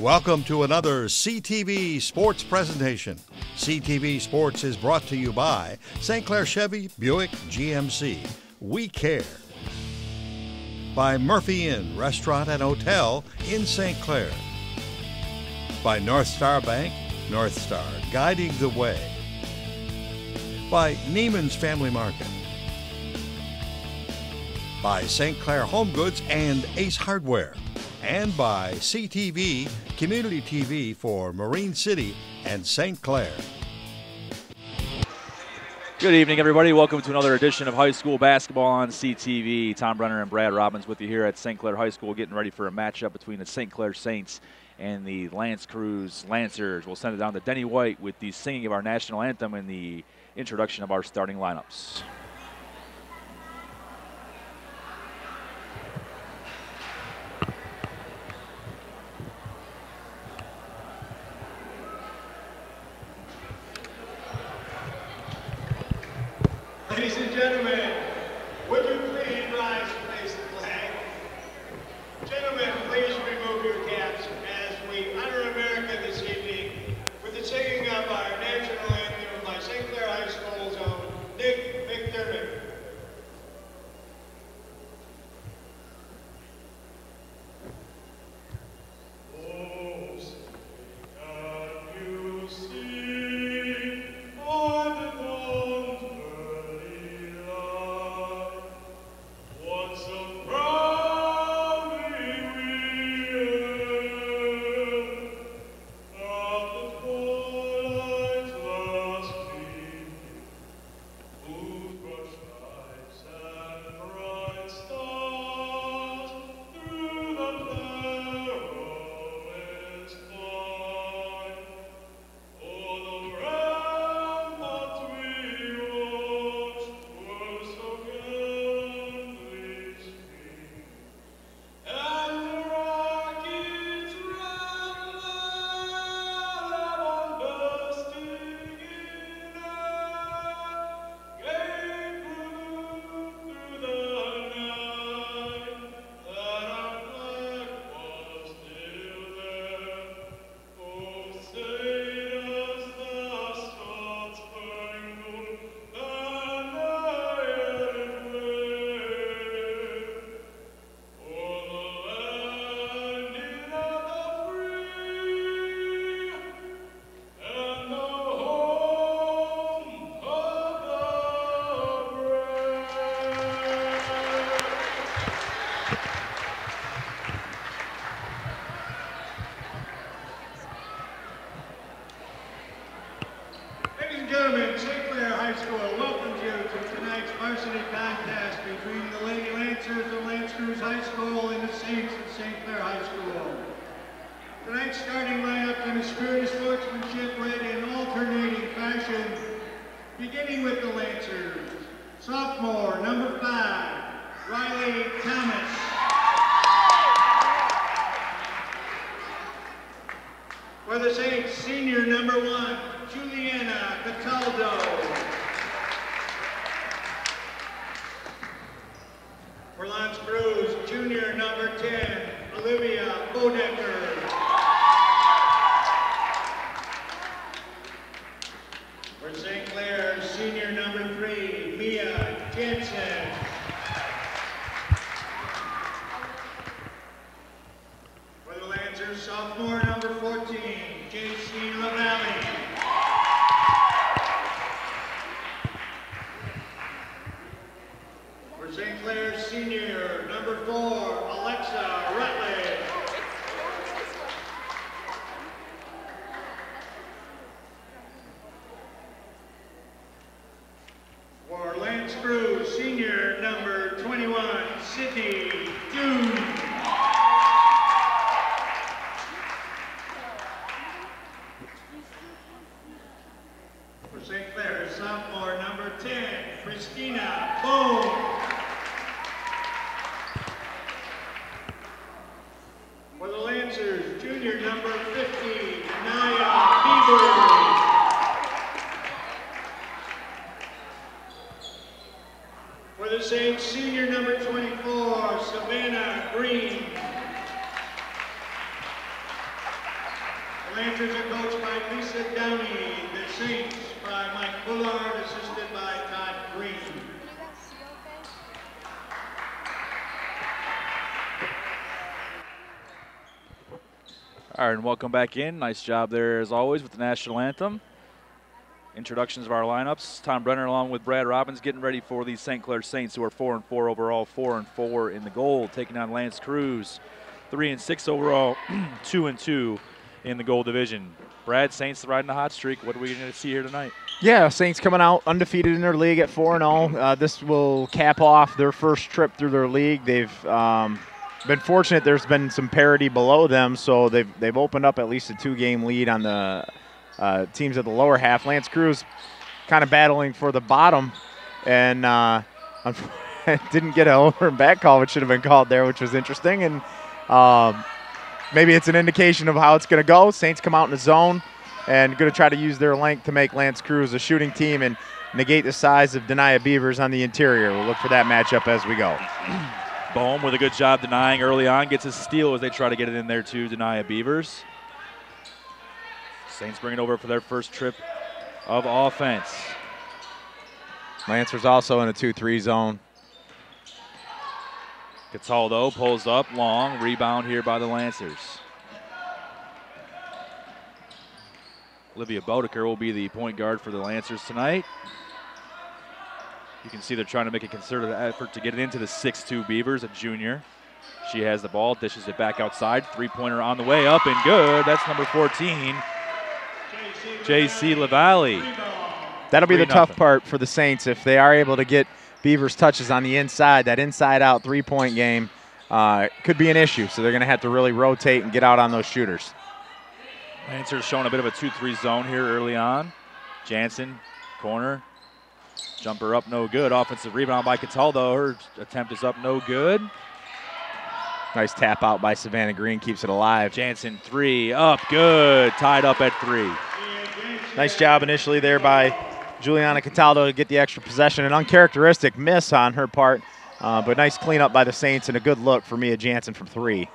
Welcome to another CTV Sports presentation. CTV Sports is brought to you by St. Clair Chevy Buick GMC. We care. By Murphy Inn Restaurant and Hotel in St. Clair. By North Star Bank, North Star, guiding the way. By Neiman's Family Market. By St. Clair Home Goods and Ace Hardware. And by CTV, Community TV for Marine City and St. Clair. Good evening, everybody. Welcome to another edition of High School Basketball on CTV. Tom Brenner and Brad Robbins with you here at St. Clair High School, getting ready for a matchup between the St. Clair Saints and the L'Anse Creuse Lancers. We'll send it down to Denny White with the singing of our national anthem and the introduction of our starting lineups. Ladies and gentlemen, would you please rise and face the flag? Gentlemen, please remove your caps as we honor America this evening with the singing of our national anthem by St. Clair High School's own Nick McDermott. Gentlemen, St. Clair High School welcomes you to tonight's varsity contest between the Lady Lancers of L'Anse Creuse High School and the Saints of St. Clair High School. Tonight's starting lineup in a spirit of sportsmanship read in alternating fashion, beginning with the Lancers. Sophomore, number 5, Riley Thomas. For the Saints, senior, number 1, Juliana Cataldo. For L'Anse Creuse, junior number 10, Olivia Bodecker. For St. Clair, senior number 3, Mia Jensen. For the Lancers, sophomore number 14, J.C. LaValle. St. Clair senior, number 4, Alexa Rutledge. For L'Anse Creuse, senior, number 21, Sydney Dune. For St. Clair, sophomore, number 10, Christina Boone. For the Lancers, junior number 50, Naya Bieber. For the Saints, senior number 24, Savannah Green. The Lancers are coached by Lisa Downey. The Saints by Mike Bullard, assisted by Todd Green. All right, and welcome back in. Nice job there, as always, with the national anthem. Introductions of our lineups. Tom Brenner along with Brad Robbins getting ready for the St. Clair Saints, who are 4-4 overall, 4-4 in the gold, taking on Lance Cruz, 3-6 overall, 2-2 in the gold division. Brad, Saints riding a hot streak. What are we going to see here tonight? Yeah, Saints coming out undefeated in their league at 4-0. This will cap off their first trip through their league. They've been fortunate. There's been some parity below them, so they've opened up at least a 2-game lead on the teams at the lower half. Lance Cruz kind of battling for the bottom, and didn't get an over and back call, which should have been called there, which was interesting. And maybe it's an indication of how it's going to go. Saints come out in the zone and going to try to use their length to make Lance Cruz a shooting team and negate the size of Denia Beavers on the interior. We'll look for that matchup as we go. Bohm with a good job denying early on, gets a steal as they try to get it in there to Denia Beavers. Saints bring it over for their first trip of offense. Lancers also in a 2-3 zone. Cataldo pulls up long, rebound here by the Lancers. Olivia Bodeker will be the point guard for the Lancers tonight. You can see they're trying to make a concerted effort to get it into the 6'2 Beavers, a junior. She has the ball, dishes it back outside. Three-pointer on the way up and good. That's number 14, J.C. LaValle. That'll be the tough part for the Saints if they are able to get Beavers touches on the inside. That inside-out three-point game could be an issue, so they're going to have to really rotate and get out on those shooters. Lancers showing a bit of a 2-3 zone here early on. Jansen, corner. Jumper up, no good. Offensive rebound by Cataldo. Her attempt is up, no good. Nice tap out by Savannah Green, keeps it alive. Jansen, three, up, good. Tied up at 3. Nice job initially there by Juliana Cataldo to get the extra possession. An uncharacteristic miss on her part, but nice cleanup by the Saints and a good look for Mia Jansen from 3.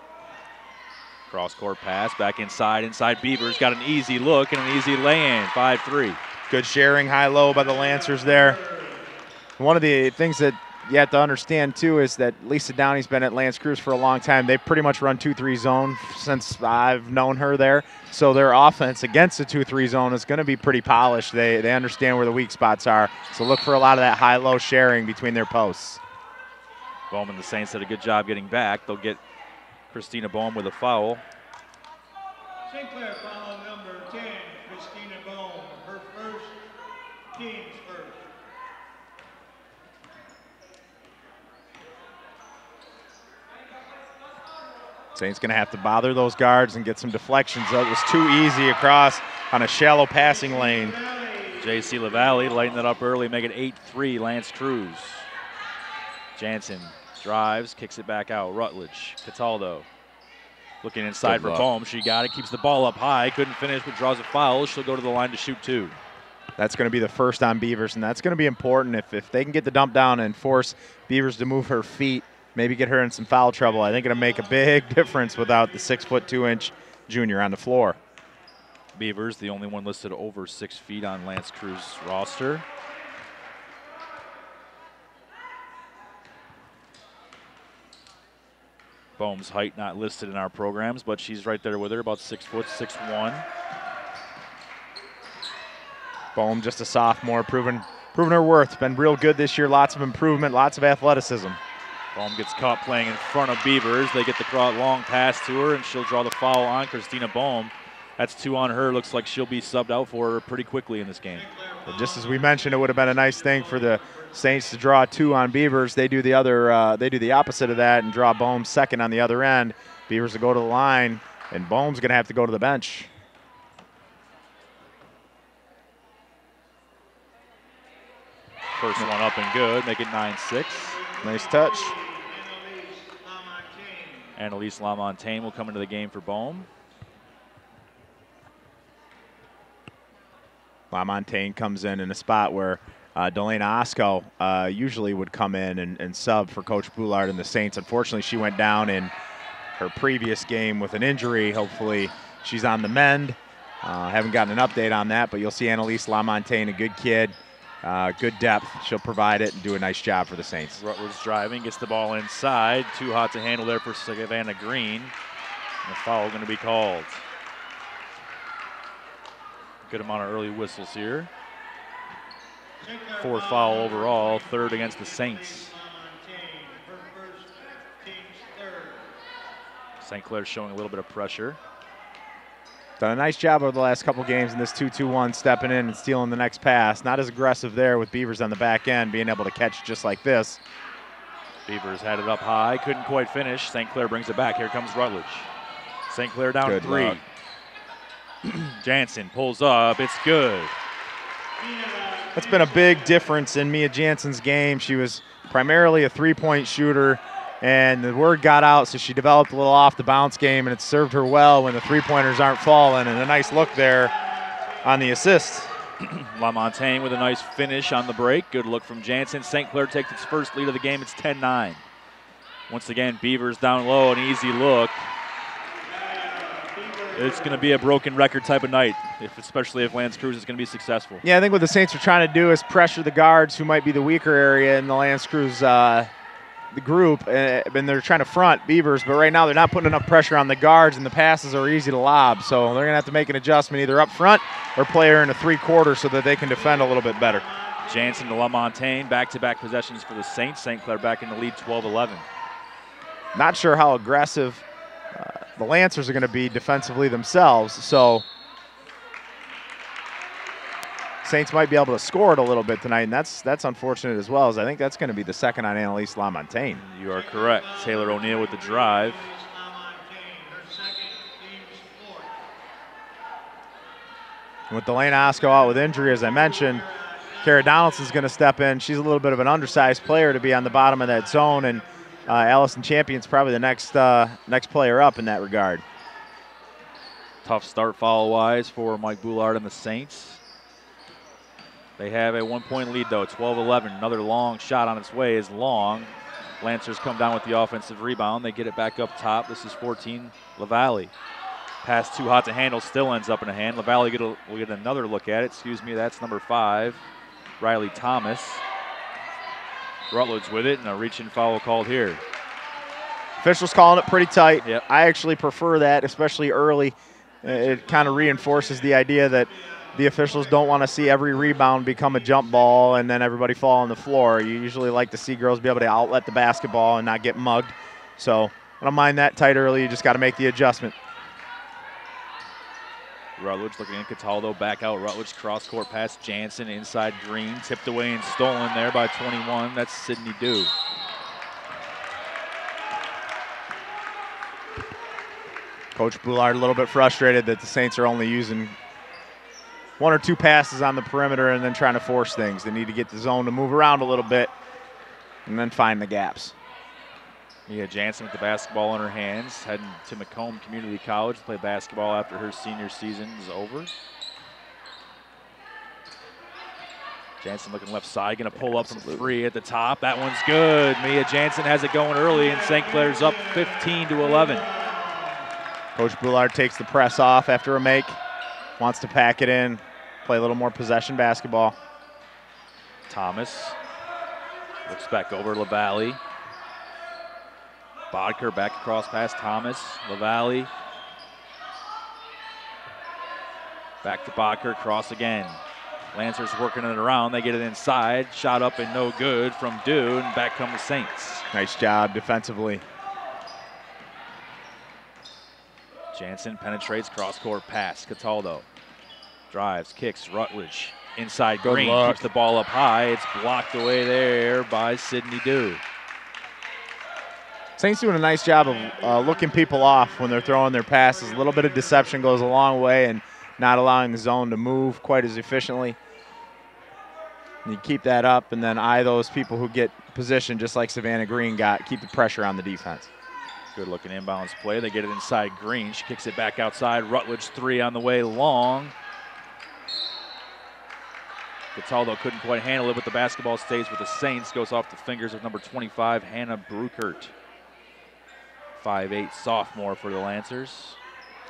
Cross-court pass, back inside Beavers. Got an easy look and an easy lay-in, 5-3. Good sharing high-low by the Lancers there. One of the things that you have to understand, too, is that Lisa Downey's been at Lance Cruz for a long time. They pretty much run 2-3 zone since I've known her there. So their offense against the 2-3 zone is going to be pretty polished. They understand where the weak spots are. So look for a lot of that high-low sharing between their posts. Bohm and the Saints did a good job getting back. They'll get Christina Bohm with a foul. St. Clair foul number 10, Christina Bohm, her first, team's first. Saints going to have to bother those guards and get some deflections. It was too easy across on a shallow passing lane. J.C. LaValle lighting it up early, make it 8-3 Lance Cruz. Jansen drives, kicks it back out. Rutledge, Cataldo looking inside for Bohm. She got it, keeps the ball up high. Couldn't finish, but draws a foul. She'll go to the line to shoot 2. That's going to be the first on Beavers, and that's going to be important. If they can get the dump down and force Beavers to move her feet, maybe get her in some foul trouble, I think it'll make a big difference without the 6'2" junior on the floor. Beavers, the only one listed over 6 feet on Lance Cruz's roster. Bohm's height not listed in our programs, but she's right there with her, about 6 foot, 6'1". Bohm, just a sophomore, proving her worth. Been real good this year, lots of improvement, lots of athleticism. Bohm gets caught playing in front of Beavers. They get the long pass to her, and she'll draw the foul on Christina Bohm. That's 2 on her. Looks like she'll be subbed out for her pretty quickly in this game. But just as we mentioned, it would have been a nice thing for the Saints to draw 2 on Beavers. They do the opposite of that and draw Bohm second on the other end. Beavers will go to the line, and Bohm's going to have to go to the bench. First one up and good, make it 9-6. Nice touch. Annalise LaMontagne will come into the game for Bohm. LaMontagne comes in a spot where Delana Osco usually would come in and sub for Coach Boulard and the Saints. Unfortunately, she went down in her previous game with an injury. Hopefully, she's on the mend. Haven't gotten an update on that, but you'll see Annalise LaMontagne, a good kid, good depth. She'll provide it and do a nice job for the Saints. Rutledge driving, gets the ball inside. Too hot to handle there for Savannah Green. And a foul going to be called. Good amount of early whistles here. 4th foul overall, 3rd against the Saints. St. Clair showing a little bit of pressure. Done a nice job over the last couple games in this 2-2-1, stepping in and stealing the next pass. Not as aggressive there with Beavers on the back end, being able to catch just like this. Beavers had it up high, couldn't quite finish. St. Clair brings it back. Here comes Rutledge. St. Clair down Good 3. luck. Jansen pulls up. It's good. That's been a big difference in Mia Jansen's game. She was primarily a three-point shooter, and the word got out, so she developed a little off-the-bounce game, and it served her well when the three-pointers aren't falling, and a nice look there on the assist. LaMontagne with a nice finish on the break. Good look from Jansen. St. Clair takes its first lead of the game. It's 10-9. Once again, Beavers down low, an easy look. It's going to be a broken record type of night, especially if Lance Cruz is going to be successful. Yeah, I think what the Saints are trying to do is pressure the guards who might be the weaker area in the Lance Cruz the group, and they're trying to front Beavers, but right now they're not putting enough pressure on the guards, and the passes are easy to lob, so they're going to have to make an adjustment either up front or play her in a three-quarter so that they can defend a little bit better. Jansen to LaMontagne, back-to-back possessions for the Saints. St. Clair back in the lead 12-11. Not sure how aggressive the Lancers are going to be defensively themselves, so Saints might be able to score it a little bit tonight, and that's unfortunate as well, as I think that's going to be the second on Annalise LaMontagne. You are correct. Taylor O'Neill with the drive. With Delaney Osco out with injury, as I mentioned, Kara Donaldson's going to step in. She's a little bit of an undersized player to be on the bottom of that zone, and Allison Champion's probably the next player up in that regard. Tough start foul-wise for Mike Boulard and the Saints. They have a 1-point lead, though, 12-11. Another long shot on its way is long. Lancers come down with the offensive rebound. They get it back up top. This is 14, LaValle. Pass too hot to handle, still ends up in a hand. LaValle will get another look at it. Excuse me, that's number 5, Riley Thomas. Rutledge with it, and a reach-in foul called here. Officials calling it pretty tight. Yep. I actually prefer that, especially early. It kind of reinforces the idea that the officials don't want to see every rebound become a jump ball and then everybody fall on the floor. You usually like to see girls be able to outlet the basketball and not get mugged. So I don't mind that tight early. You just got to make the adjustment. Rutledge looking in. Cataldo back out. Rutledge cross-court pass. Jansen inside Green. Tipped away and stolen there by 21. That's Sydney Dew. Coach Boulard a little bit frustrated that the Saints are only using 1 or 2 passes on the perimeter and then trying to force things. They need to get the zone to move around a little bit and then find the gaps. Mia Jansen with the basketball in her hands, heading to Macomb Community College to play basketball after her senior season is over. Jansen looking left side, going to pull up from 3 at the top. That one's good. Mia Jansen has it going early, and St. Clair's up 15-11. Coach Boulard takes the press off after a make, wants to pack it in, play a little more possession basketball. Thomas looks back over LaValle. Bodker back across past Thomas. LaValle. Back to Bodker, cross again. Lancers working it around. They get it inside. Shot up and no good from Dew, and back come the Saints. Nice job defensively. Jansen penetrates, cross-court pass. Cataldo drives, kicks, Rutledge. Inside Green, keeps the ball up high. It's blocked away there by Sydney Dew. Saints doing a nice job of looking people off when they're throwing their passes. A little bit of deception goes a long way, and not allowing the zone to move quite as efficiently. And you keep that up and then eye those people who get positioned just like Savannah Green got. Keep the pressure on the defense. Good looking inbounds play. They get it inside Green. She kicks it back outside. Rutledge 3 on the way long. Cataldo couldn't quite handle it, but the basketball stays with the Saints. Goes off the fingers of number 25, Hannah Bruckert. 5'8" sophomore for the Lancers.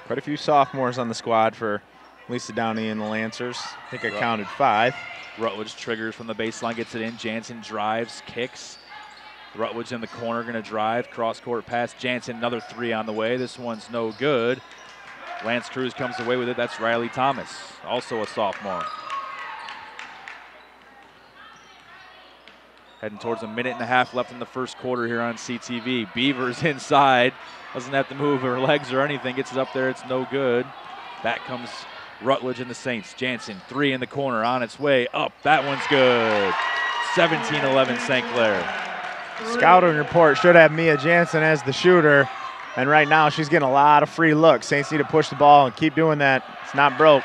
Quite a few sophomores on the squad for Lisa Downey and the Lancers. I think I counted 5. Rutledge triggers from the baseline, gets it in. Jansen drives, kicks. Rutledge in the corner, going to drive. Cross-court pass. Jansen, another 3 on the way. This one's no good. Lance Cruz comes away with it. That's Riley Thomas, also a sophomore. Heading towards a minute and a half left in the first quarter here on CTV. Beavers inside. Doesn't have to move her legs or anything. Gets it up there. It's no good. Back comes Rutledge and the Saints. Jansen, 3 in the corner, on its way up. That one's good. 17-11 St. Clair. Scouting report should have Mia Jansen as the shooter, and right now she's getting a lot of free looks. Saints need to push the ball and keep doing that. It's not broke.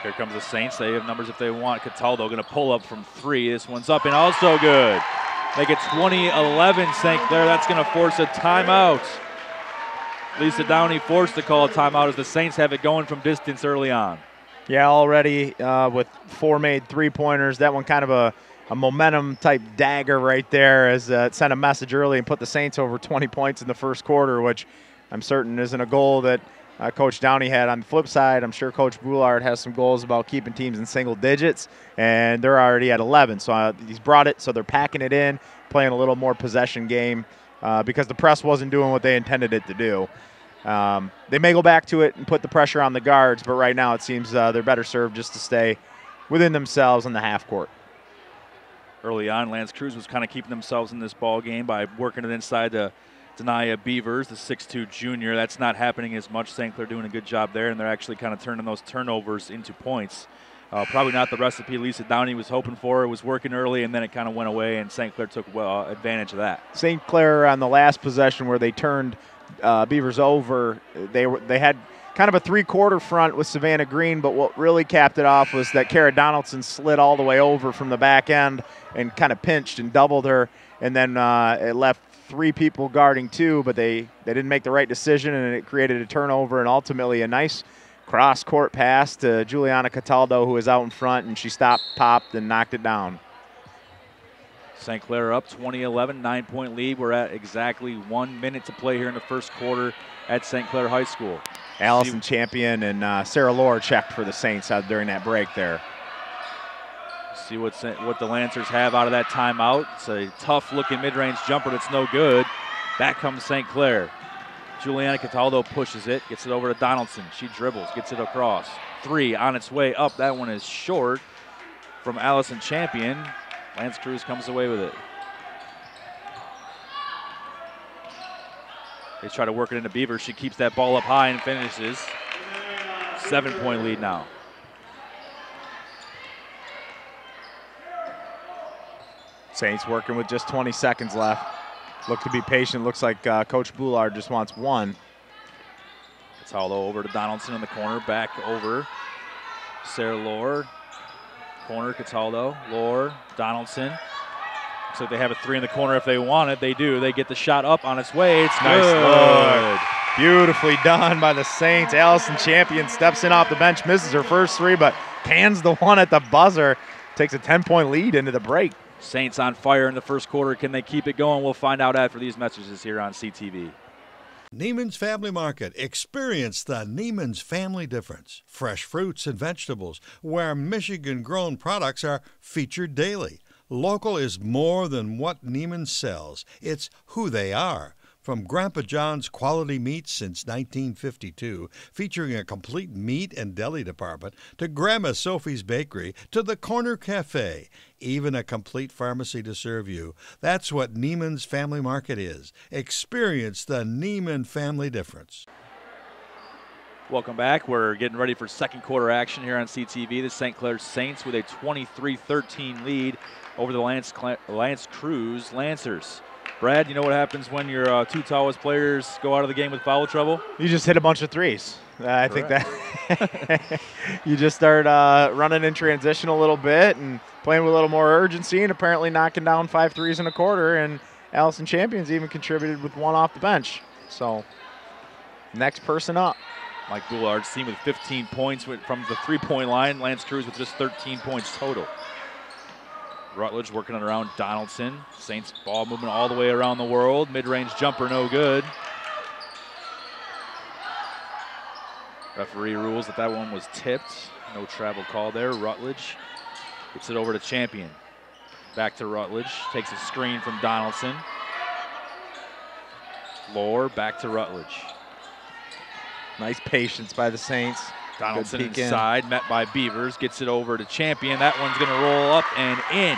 Here comes the Saints. They have numbers if they want. Cataldo going to pull up from 3. This one's up and also good. Make it 20-11 St. Clair. That's going to force a timeout. Lisa Downey forced to call a timeout as the Saints have it going from distance early on. Yeah, already with 4 made 3-pointers. That one kind of a momentum type dagger right there, as it sent a message early and put the Saints over 20 points in the first quarter, which I'm certain isn't a goal that Coach Downey had. On the flip side, I'm sure Coach Boulard has some goals about keeping teams in single digits, and they're already at 11. So he's brought it, so they're packing it in, playing a little more possession game because the press wasn't doing what they intended it to do. They may go back to it and put the pressure on the guards, but right now it seems they're better served just to stay within themselves in the half court. Early on, Lance Cruz was kind of keeping themselves in this ball game by working it inside to Denaya Beavers, the 6'2 junior. That's not happening as much. St. Clair doing a good job there, and they're actually kind of turning those turnovers into points. Probably not the recipe Lisa Downey was hoping for. It was working early, and then it kind of went away, and St. Clair took advantage of that. St. Clair on the last possession where they turned Beavers over, they had kind of a 3-quarter front with Savannah Green, but what really capped it off was that Kara Donaldson slid all the way over from the back end and kind of pinched and doubled her, and then it left 3 people guarding 2, but they didn't make the right decision, and it created a turnover and ultimately a nice cross-court pass to Juliana Cataldo, who was out in front, and she stopped, popped, and knocked it down. St. Clair up 20-11, 9-point lead. We're at exactly 1 minute to play here in the first quarter at St. Clair High School. Allison Champion and Sarah Lohr checked for the Saints during that break there. See what the Lancers have out of that timeout. It's a tough-looking mid-range jumper that's no good. Back comes St. Clair. Juliana Cataldo pushes it, gets it over to Donaldson. She dribbles, gets it across. 3 on its way up. That one is short from Allison Champion. Lance Cruz comes away with it. They try to work it into Beavers. She keeps that ball up high and finishes. 7-point lead now. Saints working with just 20 seconds left. Look to be patient. Looks like Coach Boulard just wants 1. Cataldo over to Donaldson in the corner. Back over. Sarah Lohr. Corner, Cataldo. Lohr, Donaldson. Looks like they have a 3 in the corner if they want it. They do. They get the shot up on its way. It's nice good. Look. Beautifully done by the Saints. Allison Champion steps in off the bench, misses her first 3, but pans the one at the buzzer. Takes a 10-point lead into the break. Saints on fire in the first quarter. Can they keep it going? We'll find out after these messages here on CTV. Neiman's Family Market. Experience the Neiman's family difference. Fresh fruits and vegetables, where Michigan-grown products are featured daily. Local is more than what Neiman's sells. It's who they are. From Grandpa John's quality meats since 1952, featuring a complete meat and deli department, to Grandma Sophie's Bakery, to the Corner Cafe, even a complete pharmacy to serve you. That's what Neiman's Family Market is. Experience the Neiman family difference. Welcome back. We're getting ready for second quarter action here on CTV. The St. Clair Saints with a 23-13 lead over the Lance Cruz Lancers. Brad, you know what happens when your 2 tallest players go out of the game with foul trouble? You just hit a bunch of 3s. I think that you just start running in transition a little bit and playing with a little more urgency, and apparently knocking down 5 threes in a quarter. And Allison Champions even contributed with 1 off the bench. So next person up. Mike Boulard's team with 15 points from the 3-point line. Lance Cruz with just 13 points total. Rutledge working it around Donaldson. Saints ball moving all the way around the world. Mid-range jumper no good. Referee rules that one was tipped. No travel call there. Rutledge gets it over to Champion. Back to Rutledge. Takes a screen from Donaldson. Lohr back to Rutledge. Nice patience by the Saints. Donaldson inside, met by Beavers. Gets it over to Champion. That one's going to roll up and in.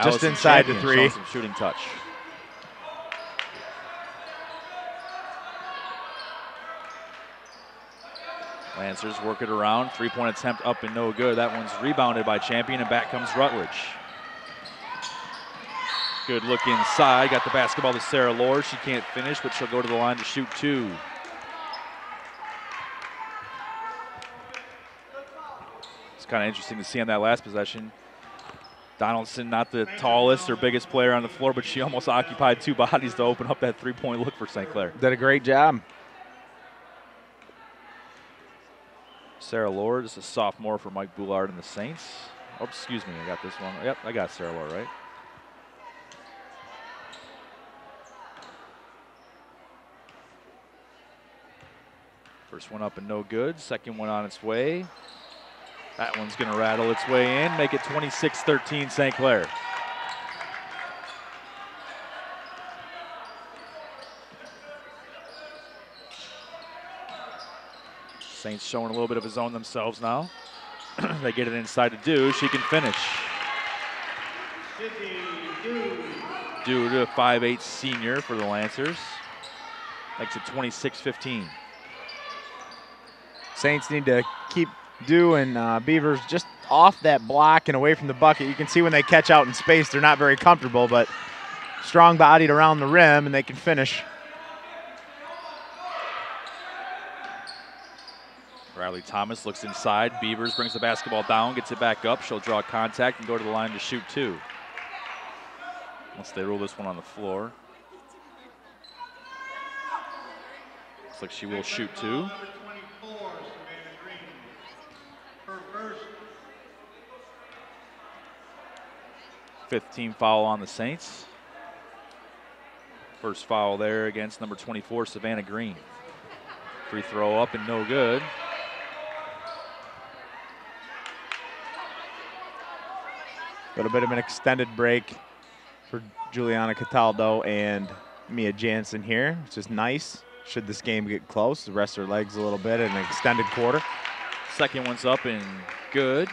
Just inside the 3. Some shooting touch. Lancers work it around. 3-point attempt up and no good. That one's rebounded by Champion, and back comes Rutledge. Good look inside. Got the basketball to Sarah Lohr. She can't finish, but she'll go to the line to shoot 2. It's kind of interesting to see on that last possession. Donaldson, not the tallest or biggest player on the floor, but she almost occupied 2 bodies to open up that 3-point look for St. Clair. Did a great job. Sarah Lohr, just a sophomore for Mike Boulard and the Saints. Oh, excuse me, I got this one. Yep, I got Sarah Lohr right. First one up and no good. Second one on its way. That one's going to rattle its way in, make it 26-13 St. Clair. Saints showing a little bit of his own themselves now. They get it inside to Dew. She can finish. Dew to a 5'8" senior for the Lancers. Makes it 26-15. Saints need to keep Dew and Beavers just off that block and away from the bucket. You can see when they catch out in space, they're not very comfortable, but strong-bodied around the rim, and they can finish. Riley Thomas looks inside. Beavers brings the basketball down, gets it back up. She'll draw contact and go to the line to shoot 2. Once they roll this one on the floor. Looks like she will shoot 2. 5th team foul on the Saints. First foul there against number 24, Savannah Green. Free throw up and no good. A little bit of an extended break for Juliana Cataldo and Mia Jansen here, which is nice. Should this game get close, rest her legs a little bit in an extended quarter. Second one's up and good.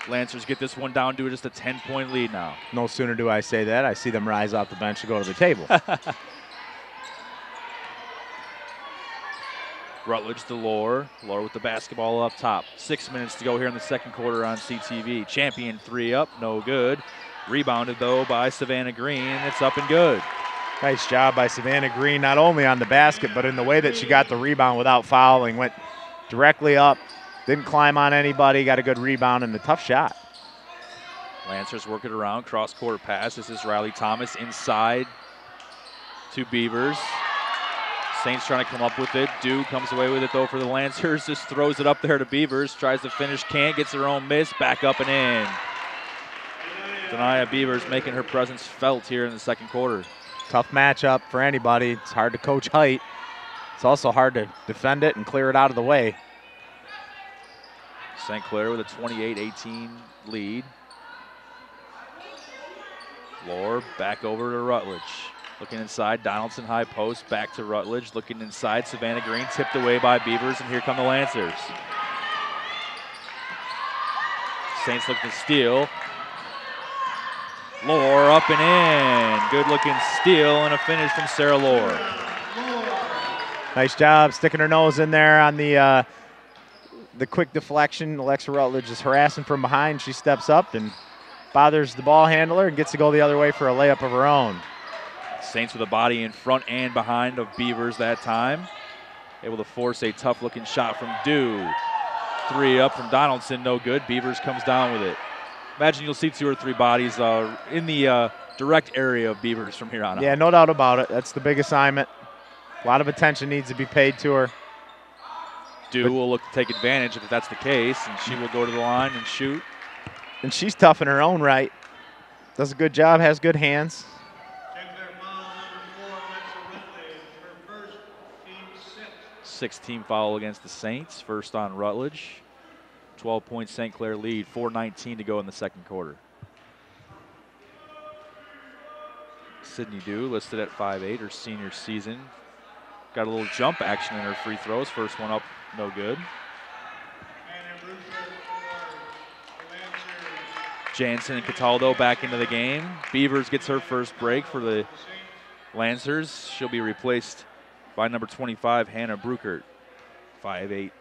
Lancers get this one down to just a 10-point lead now. No sooner do I say that, I see them rise off the bench to go to the table. Rutledge to Lohr. Lohr with the basketball up top. 6 minutes to go here in the second quarter on CTV. Champion 3 up, no good. Rebounded, though, by Savannah Green. It's up and good. Nice job by Savannah Green, not only on the basket, but in the way that she got the rebound without fouling. Went directly up, didn't climb on anybody, got a good rebound and a tough shot. Lancers work it around, cross-court pass. This is Riley Thomas inside to Beavers. Saints trying to come up with it. Dew comes away with it, though, for the Lancers. Just throws it up there to Beavers. Tries to finish, can't. Gets her own miss. Back up and in. Denia Beavers making her presence felt here in the second quarter. Tough matchup for anybody. It's hard to coach height. It's also hard to defend it and clear it out of the way. St. Clair with a 28-18 lead. Lohr back over to Rutledge. Looking inside, Donaldson high post, back to Rutledge. Looking inside, Savannah Green tipped away by Beavers, and here come the Lancers. Saints look to steal. Lohr up and in. Good looking steal and a finish from Sarah Lohr. Nice job sticking her nose in there on the quick deflection. Alexa Rutledge is harassing from behind. She steps up and bothers the ball handler and gets to go the other way for a layup of her own. Saints with a body in front and behind of Beavers that time. Able to force a tough-looking shot from Dew. 3 up from Donaldson, no good. Beavers comes down with it. Imagine you'll see 2 or 3 bodies in the direct area of Beavers from here on out. Yeah, no doubt about it. That's the big assignment. A lot of attention needs to be paid to her. Dew will look to take advantage if that's the case, and she will go to the line and shoot. And she's tough in her own right. Does a good job, has good hands. sixth team foul against the Saints, first on Rutledge. 12-point St. Clair lead, 4:19 to go in the second quarter. Sydney Dew, listed at 5'8", her senior season. Got a little jump action in her free throws. First one up, no good. Jansen and Cataldo back into the game. Beavers gets her first break for the Lancers. She'll be replaced by number 25, Hannah Bruckert, 5'8",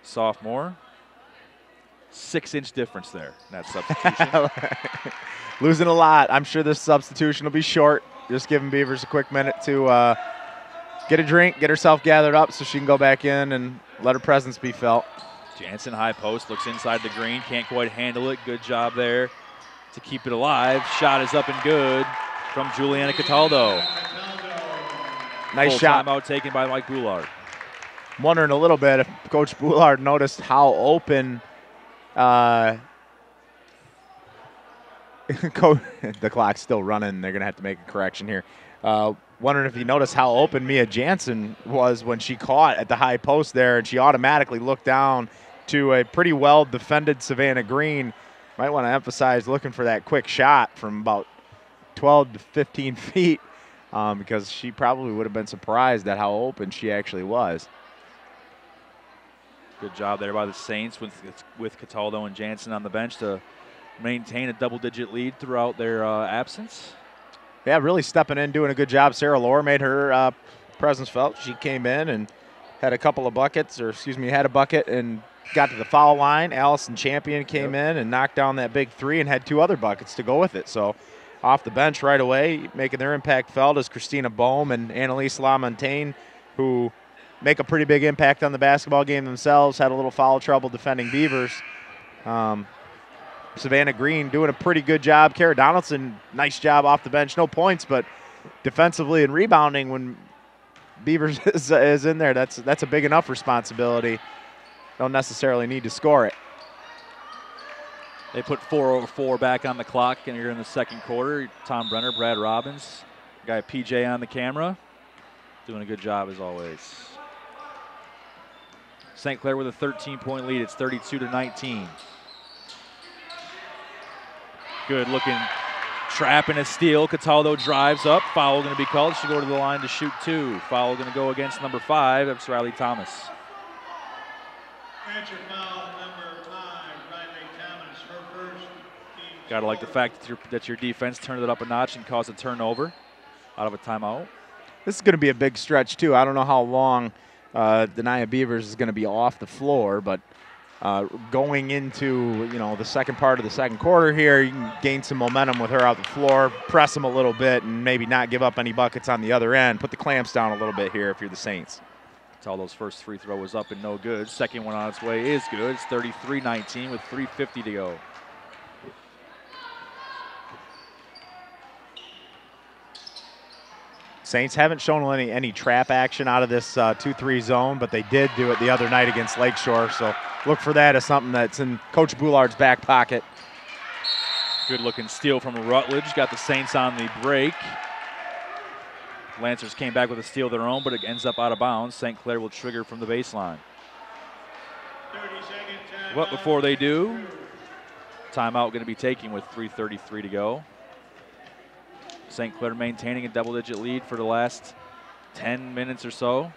sophomore. 6-inch difference there in that substitution. Losing a lot. I'm sure this substitution will be short. Just giving Beavers a quick minute to get a drink, get herself gathered up so she can go back in and let her presence be felt. Jansen high post, looks inside the green, can't quite handle it. Good job there to keep it alive. Shot is up and good from Juliana Cataldo. Nice Full shot. Timeout taken by Mike Boulard. I'm wondering a little bit if Coach Boulard noticed how open the clock's still running. They're going to have to make a correction here. Wondering if you noticed how open Mia Jansen was when she caught at the high post there, and she automatically looked down to a pretty well-defended Savannah Green. Might want to emphasize looking for that quick shot from about 12 to 15 feet because she probably would have been surprised at how open she actually was. Good job there by the Saints with Cataldo and Jansen on the bench to maintain a double-digit lead throughout their absence. Yeah, really stepping in, doing a good job. Sarah Lohr made her presence felt. She came in and had a couple of buckets, had a bucket and got to the foul line. Allison Champion came in and knocked down that big three and had two other buckets to go with it. So off the bench right away, making their impact felt is Christina Bohm and Annalise LaMontagne, who make a pretty big impact on the basketball game themselves. Had a little foul trouble defending Beavers. Savannah Green doing a pretty good job. Kara Donaldson, nice job off the bench. No points, but defensively and rebounding when Beavers is in there, that's a big enough responsibility. Don't necessarily need to score it. They put 4:04 back on the clock, and you're in the second quarter. Tom Brenner, Brad Robbins, guy PJ on the camera, doing a good job as always. St. Clair with a 13-point lead. It's 32-19. Good looking trap and a steal. Cataldo drives up. Foul going to be called. She'll go to the line to shoot two. Foul going to go against number 5. That's Riley Thomas. Foul number 5, Riley Thomas, her first team. Gotta like the fact that your defense turned it up a notch and caused a turnover out of a timeout. This is going to be a big stretch too. I don't know how long Denia Beavers is going to be off the floor, but going into the second part of the second quarter here, you can gain some momentum with her out the floor, press them a little bit, and maybe not give up any buckets on the other end. Put the clamps down a little bit here if you're the Saints. Cataldo's first free throw was up and no good. Second one on its way is good. It's 33-19 with 3:50 to go. Saints haven't shown any trap action out of this 2-3 zone, but they did do it the other night against Lakeshore. So look for that as something that's in Coach Boulard's back pocket. Good looking steal from Rutledge. Got the Saints on the break. Lancers came back with a steal of their own, but it ends up out of bounds. St. Clair will trigger from the baseline. 30-second timeout. But before they do, timeout going to be taken with 3:33 to go. St. Clair maintaining a double-digit lead for the last 10 minutes or so.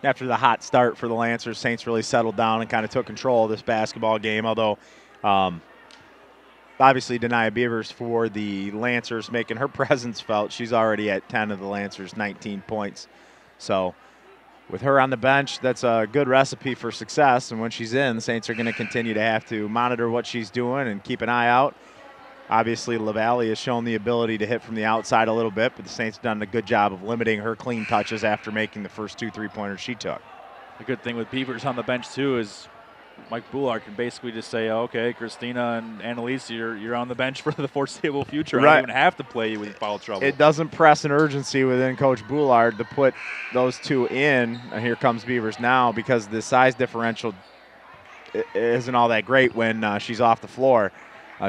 After the hot start for the Lancers, Saints really settled down and kind of took control of this basketball game, although obviously Denia Beavers for the Lancers making her presence felt. She's already at 10 of the Lancers' 19 points. So with her on the bench, that's a good recipe for success, and when she's in, the Saints are going to continue to have to monitor what she's doing and keep an eye out. Obviously, LaValle has shown the ability to hit from the outside a little bit, but the Saints have done a good job of limiting her clean touches after making the first 2 3-pointers she took. The good thing with Beavers on the bench, too, is Mike Boulard can basically just say, okay, Christina and Annalise, you're on the bench for the foreseeable future. Right. I don't even have to play you with foul trouble. It doesn't press an urgency within Coach Boulard to put those two in. And here comes Beavers now because the size differential isn't all that great when she's off the floor.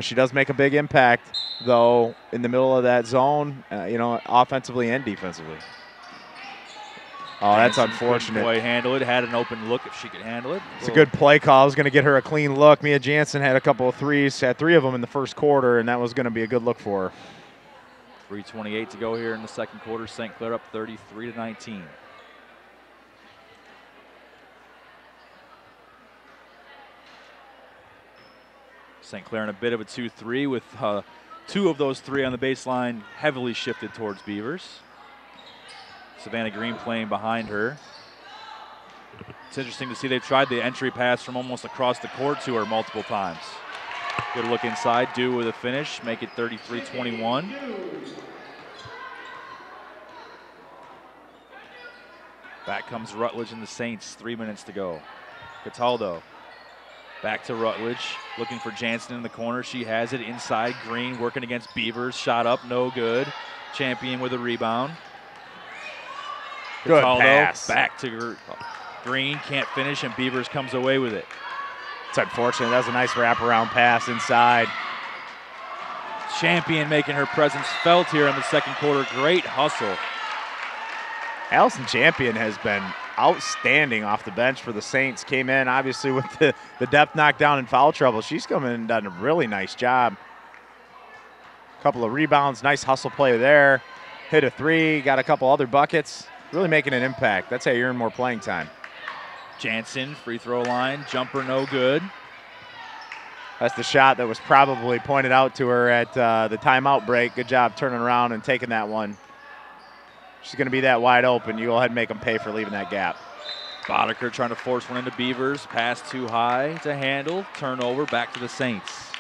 She does make a big impact, though, in the middle of that zone, offensively and defensively. Oh, that's Jansen unfortunate. Boy, handle it. Had an open look if she could handle it. It's a good play call. I was going to get her a clean look. Mia Jansen had a couple of threes, had 3 of them in the first quarter, and that was going to be a good look for her. 3:28 to go here in the second quarter. St. Clair up 33-19. St. Clair in a bit of a 2-3 with 2 of those 3 on the baseline heavily shifted towards Beavers. Savannah Green playing behind her. It's interesting to see they've tried the entry pass from almost across the court to her multiple times. Good look inside, Dew with a finish, make it 33-21. Back comes Rutledge and the Saints, 3 minutes to go. Cataldo back to Rutledge, looking for Jansen in the corner. She has it inside. Green working against Beavers. Shot up, no good. Champion with a rebound. Good Cataldo pass. back to Green, can't finish, and Beavers comes away with it. It's unfortunate. That was a nice wraparound pass inside. Champion making her presence felt here in the second quarter. Great hustle. Allison Champion has been outstanding off the bench for the Saints. Came in, obviously, with the depth knockdown and foul trouble. She's come in and done a really nice job. Couple of rebounds, nice hustle play there. Hit a 3, got a couple other buckets. Really making an impact. That's how you earn more playing time. Jansen, free throw line, jumper no good. That's the shot that was probably pointed out to her at the timeout break. Good job turning around and taking that one. She's going to be that wide open. You go ahead and make them pay for leaving that gap. Boddicker trying to force one into Beavers. Pass too high to handle. Turnover back to the Saints.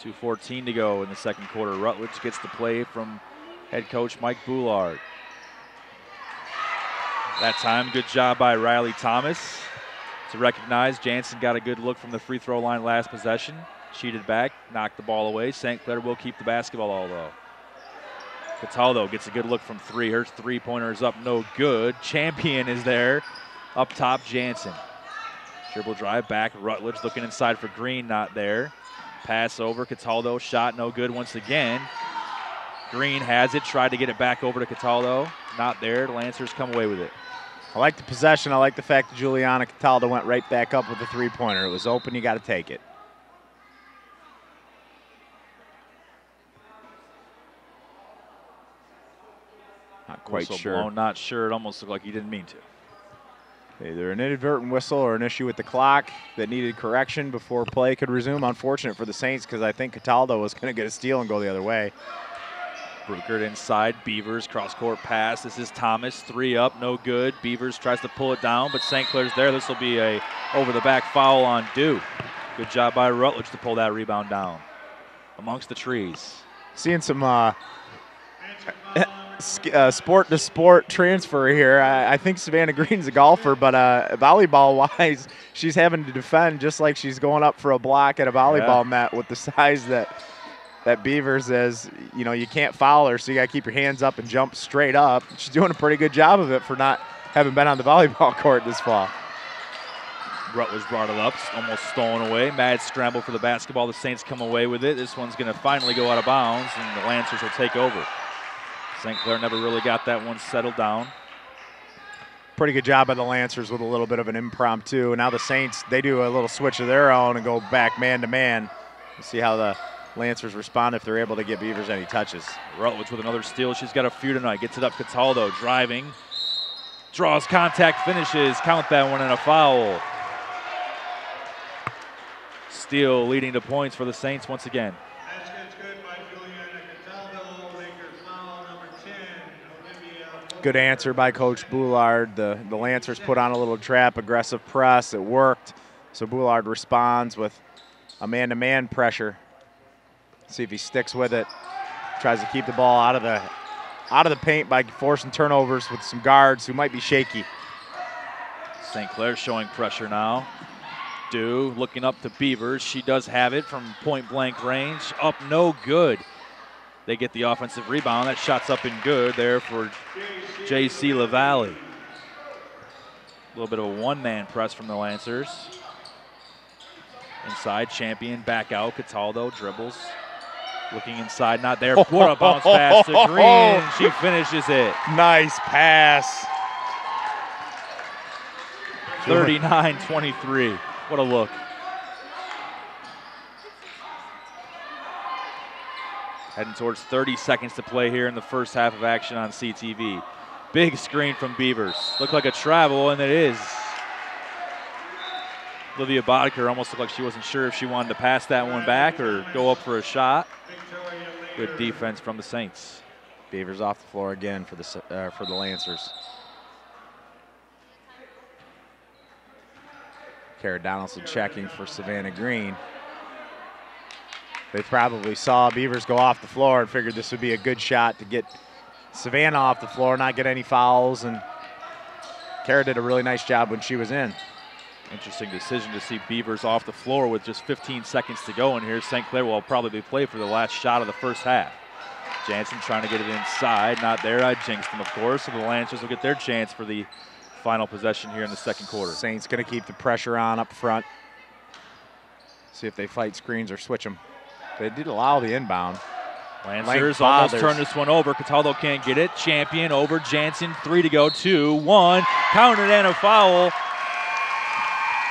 .2:14 to go in the second quarter. Rutledge gets the play from head coach Mike Boulard. That time, good job by Riley Thomas to recognize. Jansen got a good look from the free throw line last possession. Cheated back, knocked the ball away. St. Clair will keep the basketball, although. Cataldo gets a good look from 3. Her three-pointer is up, no good. Champion is there. Up top, Jansen. Dribble drive back, Rutledge looking inside for Green, not there. Pass over, Cataldo, shot no good once again. Green has it, tried to get it back over to Cataldo. Not there, the Lancers come away with it. I like the possession. I like the fact that Juliana Cataldo went right back up with the three-pointer. It was open, you got to take it. Not quite Whistle sure. blown, not sure. It almost looked like he didn't mean to. Either an inadvertent whistle or an issue with the clock that needed correction before play could resume. Unfortunate for the Saints because I think Cataldo was going to get a steal and go the other way. Bruckert inside, Beavers, cross-court pass. This is Thomas, 3 up, no good. Beavers tries to pull it down, but St. Clair's there. This will be a over-the-back foul on Dew. Good job by Rutledge to pull that rebound down amongst the trees. Seeing some sport-to-sport transfer here. I think Savannah Green's a golfer, but volleyball-wise, she's having to defend just like she's going up for a block at a volleyball net with the size that Beavers is. You know, you can't foul her, so you got to keep your hands up and jump straight up. She's doing a pretty good job of it for not having been on the volleyball court this fall. Rutledge brought it up, almost stolen away. Mad scramble for the basketball. The Saints come away with it. This one's going to finally go out of bounds, and the Lancers will take over. St. Clair never really got that one settled down. Pretty good job by the Lancers with a little bit of an impromptu. And now the Saints, they do a little switch of their own and go back man-to-man. We'll see how the Lancers respond if they're able to get Beavers any touches. Rutledge with another steal. She's got a few tonight. Gets it up, Cataldo driving. Draws contact, finishes. Count that one and a foul. Steal leading to points for the Saints once again. Basket's good by Juliana Cataldo. Lakers foul number 10, Olivia. Good answer by Coach Boulard. The Lancers put on a little trap, aggressive press. It worked. So Boulard responds with a man-to-man pressure. See if he sticks with it. Tries to keep the ball out of the paint by forcing turnovers with some guards who might be shaky. St. Clair showing pressure now. Dew looking up to Beavers. She does have it from point-blank range. Up, no good. They get the offensive rebound. That shot's up and good there for J.C. LaValle. A little bit of a one-man press from the Lancers. Inside, Champion back out. Cataldo dribbles. Looking inside, not there. What a bounce pass to Green, and she finishes it. Nice pass. 39-23. What a look. Heading towards 30 seconds to play here in the first half of action on CTV. Big screen from Beavers. Looked like a travel, and it is. Olivia Bodker almost looked like she wasn't sure if she wanted to pass that one back or go up for a shot. Good defense from the Saints. Beavers off the floor again for the Lancers. Kara Donaldson checking for Savannah Green. They probably saw Beavers go off the floor and figured this would be a good shot to get Savannah off the floor, not get any fouls, and Kara did a really nice job when she was in. Interesting decision to see Beavers off the floor with just 15 seconds to go in here. St. Clair will probably play for the last shot of the first half. Jansen trying to get it inside, not there. I jinxed them, of course, so the Lancers will get their chance for the final possession here in the second quarter. Saints going to keep the pressure on up front. See if they fight screens or switch them. They did allow the inbound. Lancers almost turn this one over. Cataldo can't get it. Champion over Jansen. 3 to go. 2-1. Counted and a foul.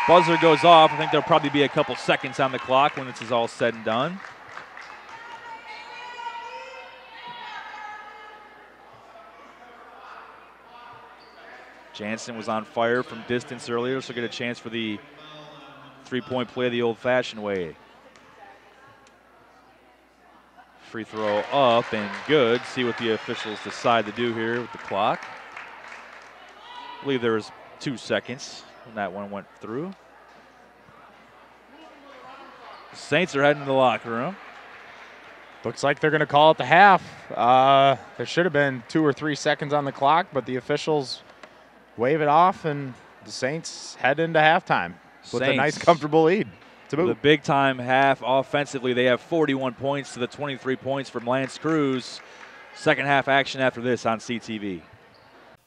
Buzzer goes off. I think there'll probably be a couple seconds on the clock when this is all said and done. Jansen was on fire from distance earlier, so get a chance for the three-point play the old-fashioned way. Free throw up and good. See what the officials decide to do here with the clock. I believe there was 2 seconds when that one went through. The Saints are heading to the locker room. Looks like they're going to call it the half. There should have been 2 or 3 seconds on the clock, but the officials wave it off, and the Saints head into halftime with a nice, comfortable lead. The big-time half offensively, they have 41 points to the 23 points from Lance Cruz. Second half action after this on CTV.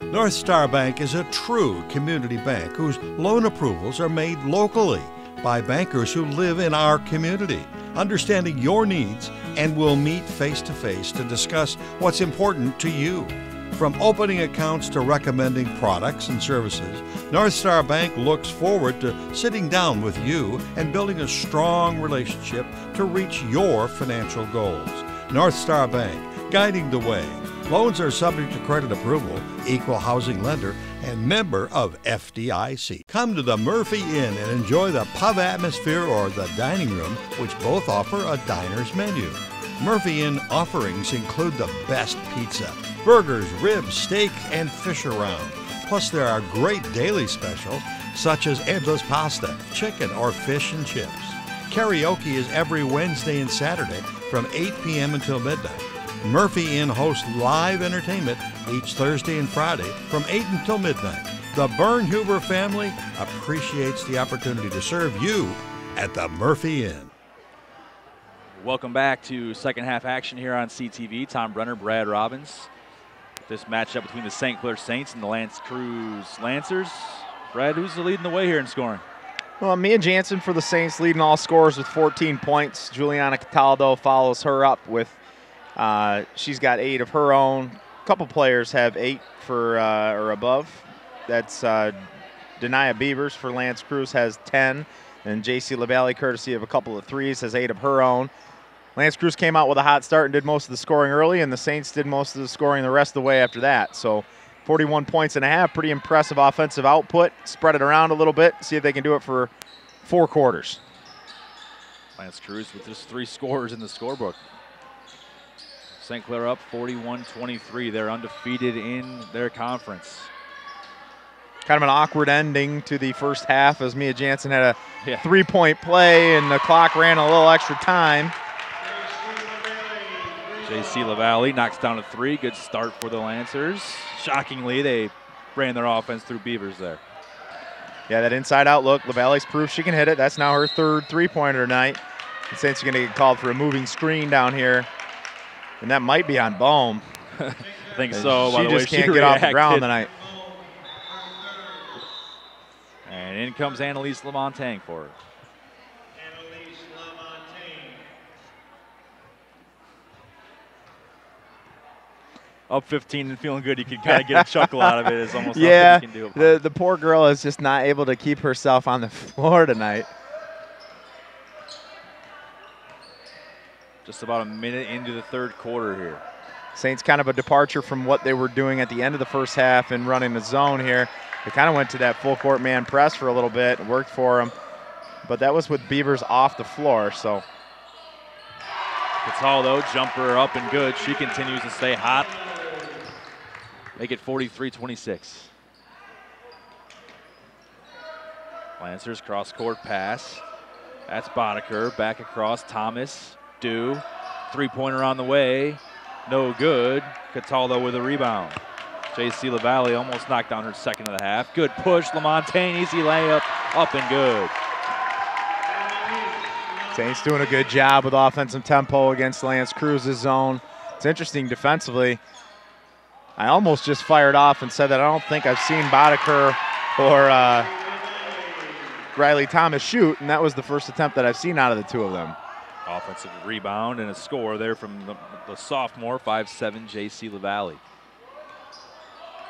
North Star Bank is a true community bank whose loan approvals are made locally by bankers who live in our community, understanding your needs, and will meet face-to-face to discuss what's important to you. From opening accounts to recommending products and services, North Star Bank looks forward to sitting down with you and building a strong relationship to reach your financial goals. North Star Bank, guiding the way. Loans are subject to credit approval, equal housing lender, and member of FDIC. Come to the Murphy Inn and enjoy the pub atmosphere or the dining room, which both offer a diner's menu. Murphy Inn offerings include the best pizza, burgers, ribs, steak, and fish around. Plus, there are great daily specials such as endless pasta, chicken, or fish and chips. Karaoke is every Wednesday and Saturday from 8 p.m. until midnight. Murphy Inn hosts live entertainment each Thursday and Friday from 8 until midnight. The Bernhuber family appreciates the opportunity to serve you at the Murphy Inn. Welcome back to second half action here on CTV. Tom Brenner, Brad Robbins. This matchup between the St. Clair Saints and the Lance Cruz Lancers. Brad, who's leading the way here in scoring? Well, Mia Jansen for the Saints leading all scorers with 14 points. Juliana Cataldo follows her up with, she's got 8 of her own. A couple players have 8 for or above. That's Denia Beavers for Lance Cruz has 10. And J.C. LaValle, courtesy of a couple of threes, has 8 of her own. Lance Cruz came out with a hot start and did most of the scoring early, and the Saints did most of the scoring the rest of the way after that. So 41 points and a half, pretty impressive offensive output. Spread it around a little bit, see if they can do it for 4 quarters. Lance Cruz with just 3 scorers in the scorebook. St. Clair up 41-23. They're undefeated in their conference. Kind of an awkward ending to the first half as Mia Jansen had a 3-point play and the clock ran a little extra time. J.C. LaValle knocks down a 3. Good start for the Lancers. Shockingly, they ran their offense through Beavers there. Yeah, that inside out look. LaValle's proof she can hit it. That's now her 3rd 3-pointer tonight. The Saints are going to get called for a moving screen down here. And that might be on Bohm. I think so. She just can't get off the ground tonight. And in comes Annalise Lamontagne for her. up 15 and feeling good, you can kind of get a chuckle out of it. It's almost yeah, nothing you can do. The poor girl is just not able to keep herself on the floor tonight. Just about a minute into the third quarter here. Saints kind of a departure from what they were doing at the end of the first half and running the zone here. They kind of went to that full court man press for a little bit and worked for them. But that was with Beavers off the floor, so. Cataldo, jumper up and good. She continues to stay hot. Make it 43-26. Lancers cross-court pass. That's Boddicker. Back across. Thomas. Dew. Three-pointer on the way. No good. Cataldo with a rebound. J.C. LaValle almost knocked down her second of the half. Good push. Lamontagne, easy layup. Up and good. Saints doing a good job with offensive tempo against Lance Cruz's zone. It's interesting defensively. I almost just fired off and said that I don't think I've seen Boddicker or Riley Thomas shoot, and that was the first attempt that I've seen out of the two of them. Offensive rebound and a score there from the sophomore, 5'7", J.C. LaValle.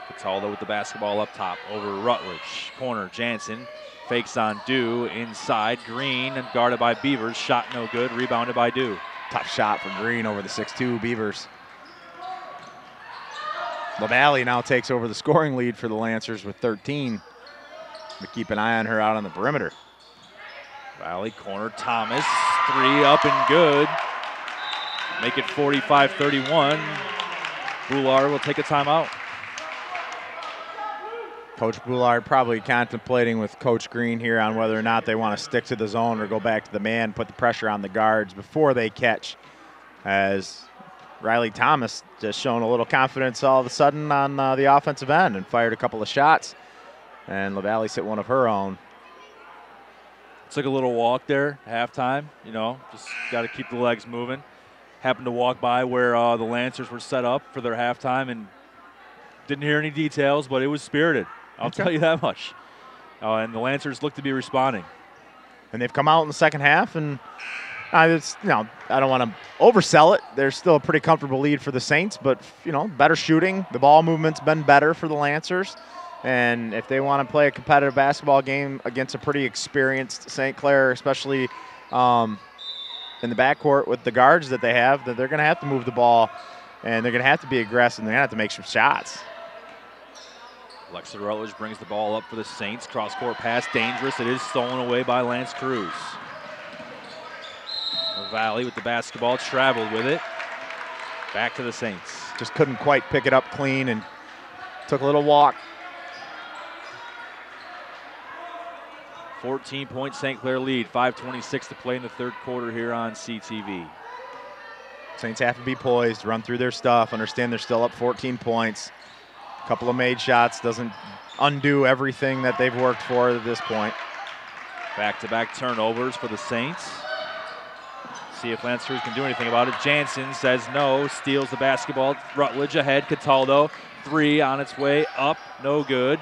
Cataldo with the basketball up top over Rutledge. Corner, Jansen fakes on Dew inside. Green and guarded by Beavers. Shot no good, rebounded by Dew. Tough shot for Green over the 6'2" Beavers. LaValle now takes over the scoring lead for the Lancers with 13. But keep an eye on her out on the perimeter. Valley corner, Thomas, three up and good. Make it 45-31. Boulard will take a timeout. Coach Boulard probably contemplating with Coach Green here on whether or not they want to stick to the zone or go back to the man, put the pressure on the guards before they catch, as Riley Thomas just showing a little confidence all of a sudden on the offensive end and fired a couple of shots, and LaValle's hit one of her own. Took a little walk there, halftime, you know, just got to keep the legs moving. Happened to walk by where the Lancers were set up for their halftime and didn't hear any details, but it was spirited. I'll tell you that much. And the Lancers look to be responding. And they've come out in the second half, and I don't want to oversell it. There's still a pretty comfortable lead for the Saints, but, better shooting. The ball movement's been better for the Lancers. And if they want to play a competitive basketball game against a pretty experienced St. Clair, especially in the backcourt with the guards that they have, that they're going to have to move the ball, and they're going to have to be aggressive, and they're going to have to make some shots. Alexa Rutledge brings the ball up for the Saints. Cross-court pass, dangerous. It is stolen away by Lance Cruz. Valley with the basketball, traveled with it. Back to the Saints. Just couldn't quite pick it up clean and took a little walk. 14-point St. Clair lead, 5:26 to play in the third quarter here on CTV. Saints have to be poised, run through their stuff, understand they're still up 14 points. A couple of made shots doesn't undo everything that they've worked for at this point. Back-to-back turnovers for the Saints. See if Lance Cruz can do anything about it. Jansen says no, steals the basketball. Rutledge ahead, Cataldo. Three on its way up, no good.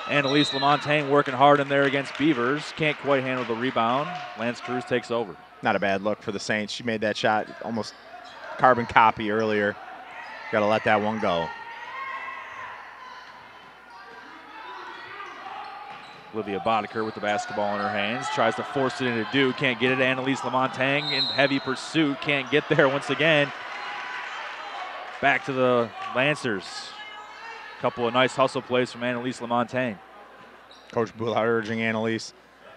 Annalise Lamontagne working hard in there against Beavers. Can't quite handle the rebound. Lance Cruz takes over. Not a bad look for the Saints. She made that shot almost carbon copy earlier. Got to let that one go. Olivia Boddicker with the basketball in her hands. Tries to force it into Dew. Can't get it. Annalise Lamontagne in heavy pursuit. Can't get there once again. Back to the Lancers. Couple of nice hustle plays from Annalise Lamontagne. Coach Boulard urging Annalise.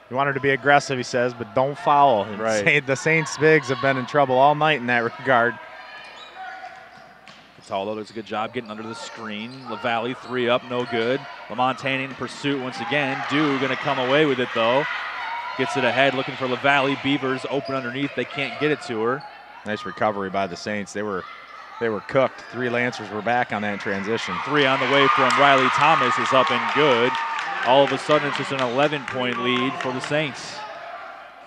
You want her to be aggressive, he says, but don't foul. Right. The Saints bigs have been in trouble all night in that regard. Cataldo does a good job getting under the screen. LaValle, three up, no good. Lamontagne in pursuit once again. Dew going to come away with it, though. Gets it ahead, looking for LaValle. Beavers open underneath. They can't get it to her. Nice recovery by the Saints. They were cooked. Three Lancers were back on that transition. Three on the way from Riley Thomas is up and good. All of a sudden, it's just an 11-point lead for the Saints.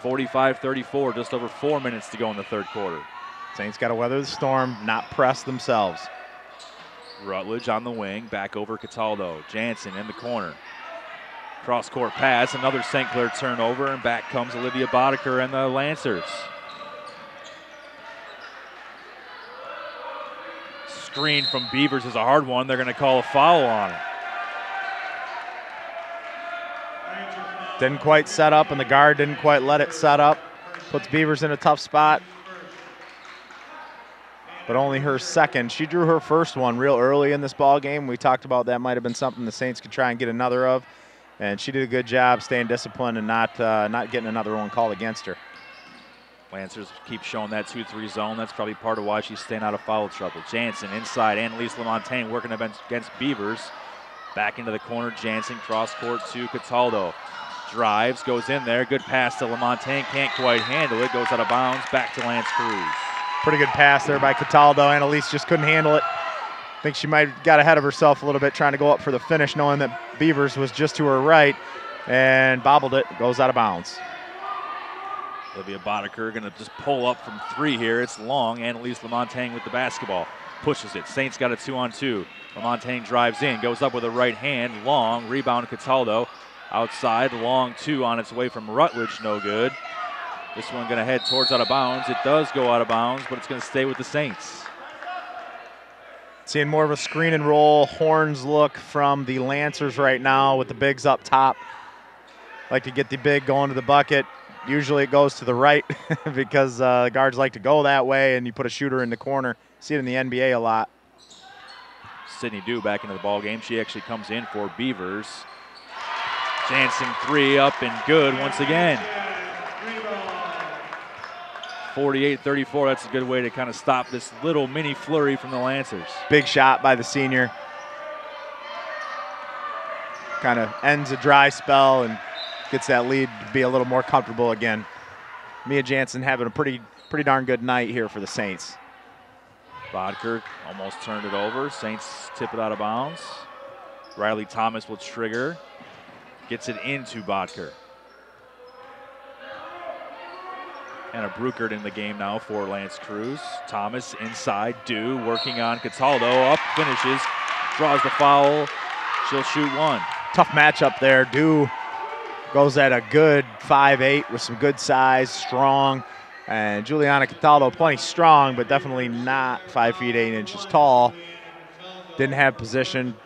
45-34, just over 4 minutes to go in the third quarter. Saints got to weather the storm, not press themselves. Rutledge on the wing, back over Cataldo. Jansen in the corner. Cross-court pass, another St. Clair turnover, and back comes Olivia Boddicker and the Lancers. screen from Beavers is a hard one. They're going to call a foul on it. Didn't quite set up, and the guard didn't quite let it set up. Puts Beavers in a tough spot. But only her second. She drew her first one real early in this ball game. We talked about that might have been something the Saints could try and get another of. And she did a good job staying disciplined and not getting another one called against her. Lancers keep showing that 2-3 zone. That's probably part of why she's staying out of foul trouble. Jansen inside. Annalise Lamontagne working against Beavers. Back into the corner. Jansen cross court to Cataldo. Drives, goes in there. Good pass to Lamontagne. Can't quite handle it. Goes out of bounds. Back to Lance Cruz. Pretty good pass there by Cataldo. Annalise just couldn't handle it. I think she might have got ahead of herself a little bit trying to go up for the finish, knowing that Beavers was just to her right, and bobbled it. Goes out of bounds. Olivia Boddicker going to just pull up from 3 here. It's long. Annalise Lamontagne with the basketball. Pushes it. Saints got a 2-on-2. Lamontagne drives in. Goes up with a right hand. Long. Rebound Cataldo. Outside. Long 2 on its way from Rutledge. No good. This one going to head towards out of bounds. It does go out of bounds, but it's going to stay with the Saints. Seeing more of a screen and roll horns look from the Lancers right now with the bigs up top. Like to get the big going to the bucket. Usually it goes to the right because guards like to go that way, and you put a shooter in the corner. See it in the NBA a lot. Sydney Dew back into the ball game. She actually comes in for Beavers. Jansen 3 up and good once again. 48-34, that's a good way to kind of stop this little mini flurry from the Lancers. Big shot by the senior. Kind of ends a dry spell and gets that lead to be a little more comfortable again. Mia Jansen having a pretty darn good night here for the Saints. Bodker almost turned it over. Saints tip it out of bounds. Riley Thomas will trigger. Gets it into Bodker. Anna Bruckert in the game now for Lance Cruz. Thomas inside. Dew working on Cataldo. Up, finishes, draws the foul. She'll shoot 1. Tough matchup there. Dew goes at a good 5'8" with some good size, strong. And Juliana Cataldo plenty strong, but definitely not 5 feet 8 inches tall. Didn't have position.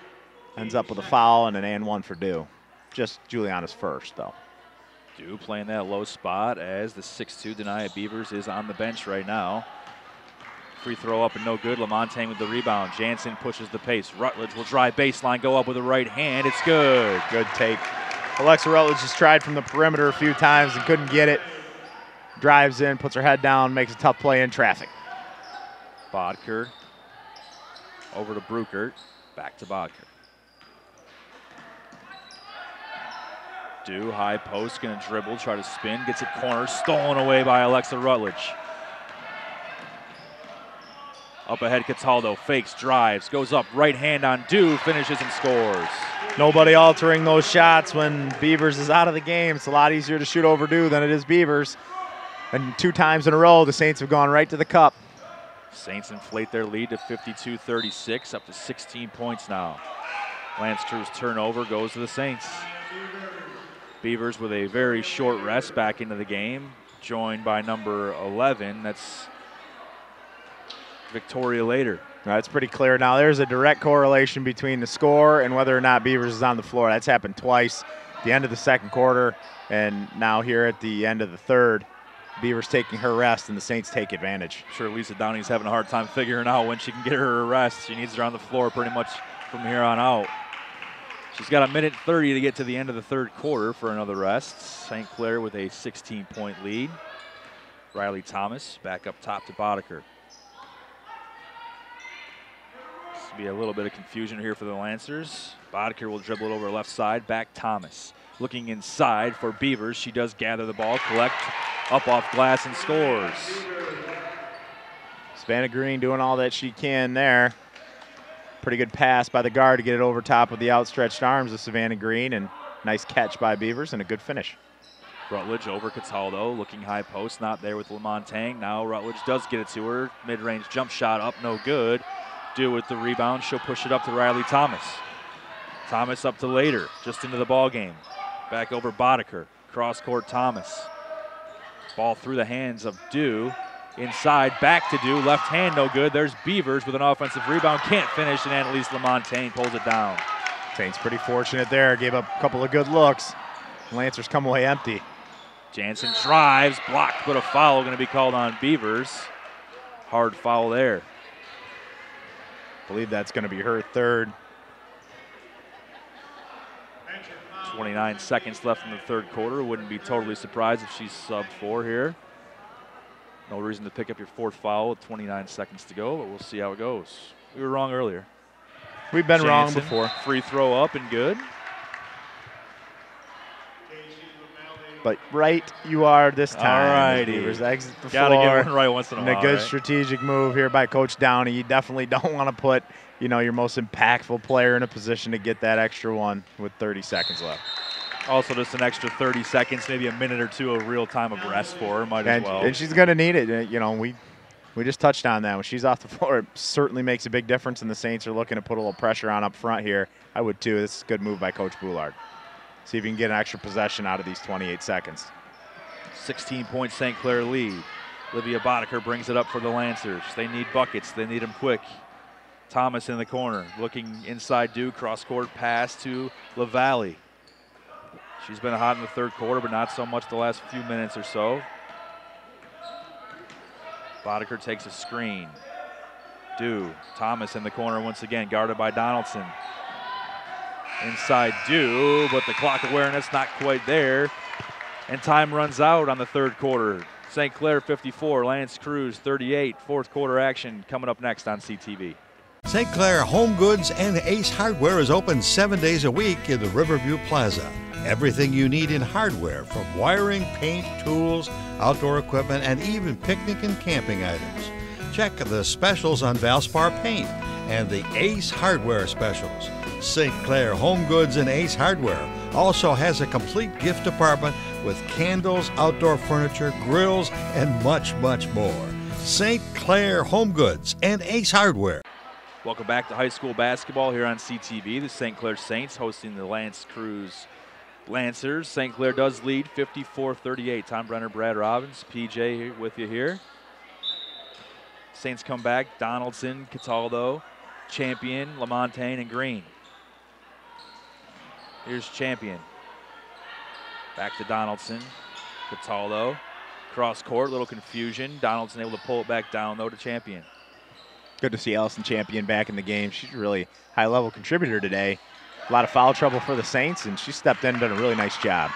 Ends up with a foul and an and 1 for Dew. Just Juliana's first, though. Dew playing that low spot as the 6'2" Denia Beavers is on the bench right now. Free throw up and no good. Lamontagne with the rebound. Jansen pushes the pace. Rutledge will drive baseline, go up with the right hand. It's good. Good take. Alexa Rutledge has tried from the perimeter a few times and couldn't get it. Drives in, puts her head down, makes a tough play in traffic. Bodker over to Bruckert. Back to Bodker. Dew, high post, going to dribble, try to spin, gets it corner, stolen away by Alexa Rutledge. Up ahead, Cataldo, fakes, drives, goes up, right hand on Dew, finishes and scores. Nobody altering those shots when Beavers is out of the game. It's a lot easier to shoot over Dew than it is Beavers. And 2 times in a row, the Saints have gone right to the cup. Saints inflate their lead to 52-36, up to 16 points now. Lance Cruz turnover goes to the Saints. Beavers with a very short rest back into the game, joined by number 11. That's Victoria Later. That's pretty clear now. There's a direct correlation between the score and whether or not Beavers is on the floor. That's happened twice, the end of the second quarter, and now here at the end of the third. Beavers taking her rest, and the Saints take advantage. I'm sure Lisa Downey's having a hard time figuring out when she can get her rest. She needs her on the floor pretty much from here on out. She's got 1:30 to get to the end of the third quarter for another rest. St. Clair with a 16-point lead. Riley Thomas back up top to Boddicker. This will be a little bit of confusion here for the Lancers. Boddicker will dribble it over left side. Back Thomas. Looking inside for Beavers. She does gather the ball, collect, up off glass, and scores. Savannah Green doing all that she can there. Pretty good pass by the guard to get it over top of the outstretched arms of Savannah Green, and nice catch by Beavers and a good finish. Rutledge over Cataldo, looking high post, not there with Lamontagne. Now Rutledge does get it to her. Mid-range jump shot up, no good. Dew with the rebound. She'll push it up to Riley Thomas. Thomas up to Later, just into the ball game. Back over Boddicker. Cross court Thomas. Ball through the hands of Dew. Inside, back to do, left hand no good. There's Beavers with an offensive rebound, can't finish, and Annalise Lamontagne pulls it down. Saints pretty fortunate there, gave up a couple of good looks. Lancers come away empty. Jansen drives, blocked, but a foul going to be called on Beavers. Hard foul there. I believe that's going to be her third. 29 seconds left in the third quarter. Wouldn't be totally surprised if she's sub 4 here. No reason to pick up your fourth foul with 29 seconds to go, but we'll see how it goes. We were wrong earlier. We've been wrong Jansen, before. Free throw up and good. But right you are this time. All righty. Beavers exit the Gotta floor. get one right once in a while. And a good right? strategic move here by Coach Downey. You definitely don't want to put, you know, your most impactful player in a position to get that extra one with 30 seconds left. Also, just an extra 30 seconds, maybe a minute or two of real time of rest for her. Might as well. And she's going to need it. You know, we just touched on that. When she's off the floor, it certainly makes a big difference, and the Saints are looking to put a little pressure on up front here. I would too. This is a good move by Coach Boulard. See if you can get an extra possession out of these 28 seconds. 16-point St. Clair lead. Olivia Boddicker brings it up for the Lancers. They need buckets. They need them quick. Thomas in the corner, looking inside Duke, cross-court pass to LaValle. She's been hot in the third quarter, but not so much the last few minutes or so. Boddicker takes a screen. Thomas in the corner once again, guarded by Donaldson. Inside but the clock awareness not quite there. And time runs out on the third quarter. St. Clair 54, Lance Cruz 38. Fourth quarter action coming up next on CTV. St. Clair Home Goods and Ace Hardware is open 7 days a week in the Riverview Plaza. Everything you need in hardware, from wiring, paint, tools, outdoor equipment, and even picnic and camping items. Check the specials on Valspar Paint and the Ace Hardware specials. St. Clair Home Goods and Ace Hardware also has a complete gift department with candles, outdoor furniture, grills, and much, much more. St. Clair Home Goods and Ace Hardware. Welcome back to high school basketball here on CTV. The St. Clair Saints hosting the Lance Cruz Lancers. St. Clair does lead 54-38. Tom Brenner, Brad Robbins, PJ with you here. Saints come back. Donaldson, Cataldo, Champion, Lamontagne, and Green. Here's Champion. Back to Donaldson. Cataldo. Cross court, little confusion. Donaldson able to pull it back down, though, to Champion. Good to see Allison Champion back in the game. She's a really high-level contributor today. A lot of foul trouble for the Saints, and she stepped in and done a really nice job.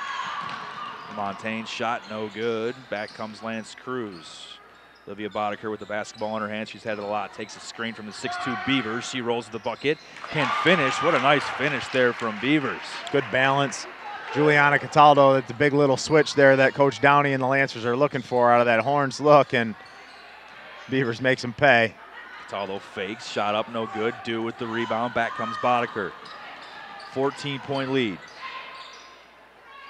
Lamontagne shot no good. Back comes Lance Cruz. Olivia Boddicker with the basketball in her hand. She's had it a lot. Takes a screen from the 6'2 Beavers. She rolls to the bucket. Can finish. What a nice finish there from Beavers. Good balance. Juliana Cataldo, that's a big little switch there that Coach Downey and the Lancers are looking for out of that Horns look, and Beavers makes them pay. Cataldo fakes. Shot up no good. Dew with the rebound. Back comes Boddicker. 14-point lead.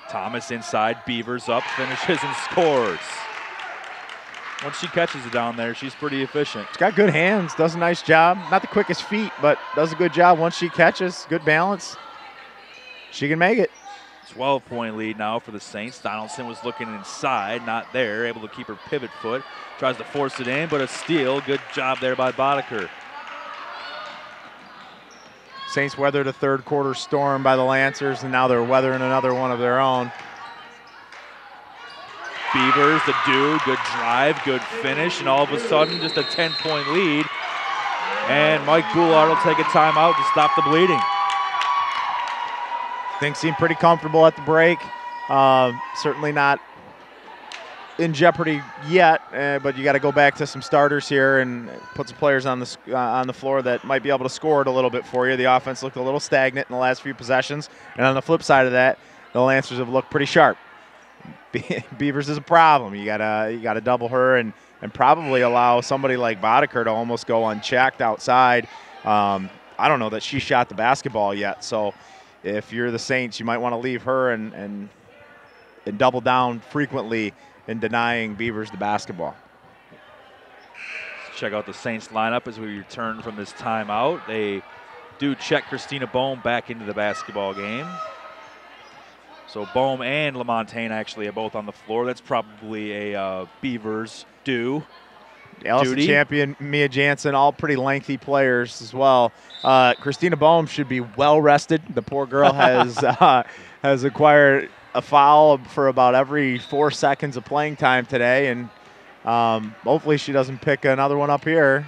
Thomas inside. Beavers up. Finishes and scores. Once she catches it down there, she's pretty efficient. She's got good hands, does a nice job. Not the quickest feet, but does a good job once she catches. Good balance. She can make it. 12-point lead now for the Saints. Donaldson was looking inside, not there. Able to keep her pivot foot. Tries to force it in, but a steal. Good job there by Boddicker. Saints weathered a third quarter storm by the Lancers, and now they're weathering another one of their own. Beavers, the Dew, good drive, good finish, and all of a sudden just a 10-point lead. And Mike Boulard will take a timeout to stop the bleeding. Things seem pretty comfortable at the break. Certainly not in jeopardy yet, but you got to go back to some starters here and put some players on the floor that might be able to score it a little bit for you. The offense looked a little stagnant in the last few possessions, and on the flip side of that, the Lancers have looked pretty sharp. Beavers is a problem. You gotta double her and probably allow somebody like Boddicker to almost go unchecked outside. I don't know that she shot the basketball yet, so if you're the Saints, you might want to leave her and double down frequently in denying Beavers the basketball. Let's check out the Saints lineup as we return from this timeout. They do check Christina Bohm back into the basketball game. So Bohm and Lamontagne actually are both on the floor. That's probably a Beavers do. Allison Champion, Mia Jansen, all pretty lengthy players as well. Christina Bohm should be well rested. The poor girl has acquired a foul for about every 4 seconds of playing time today, and hopefully she doesn't pick another one up here.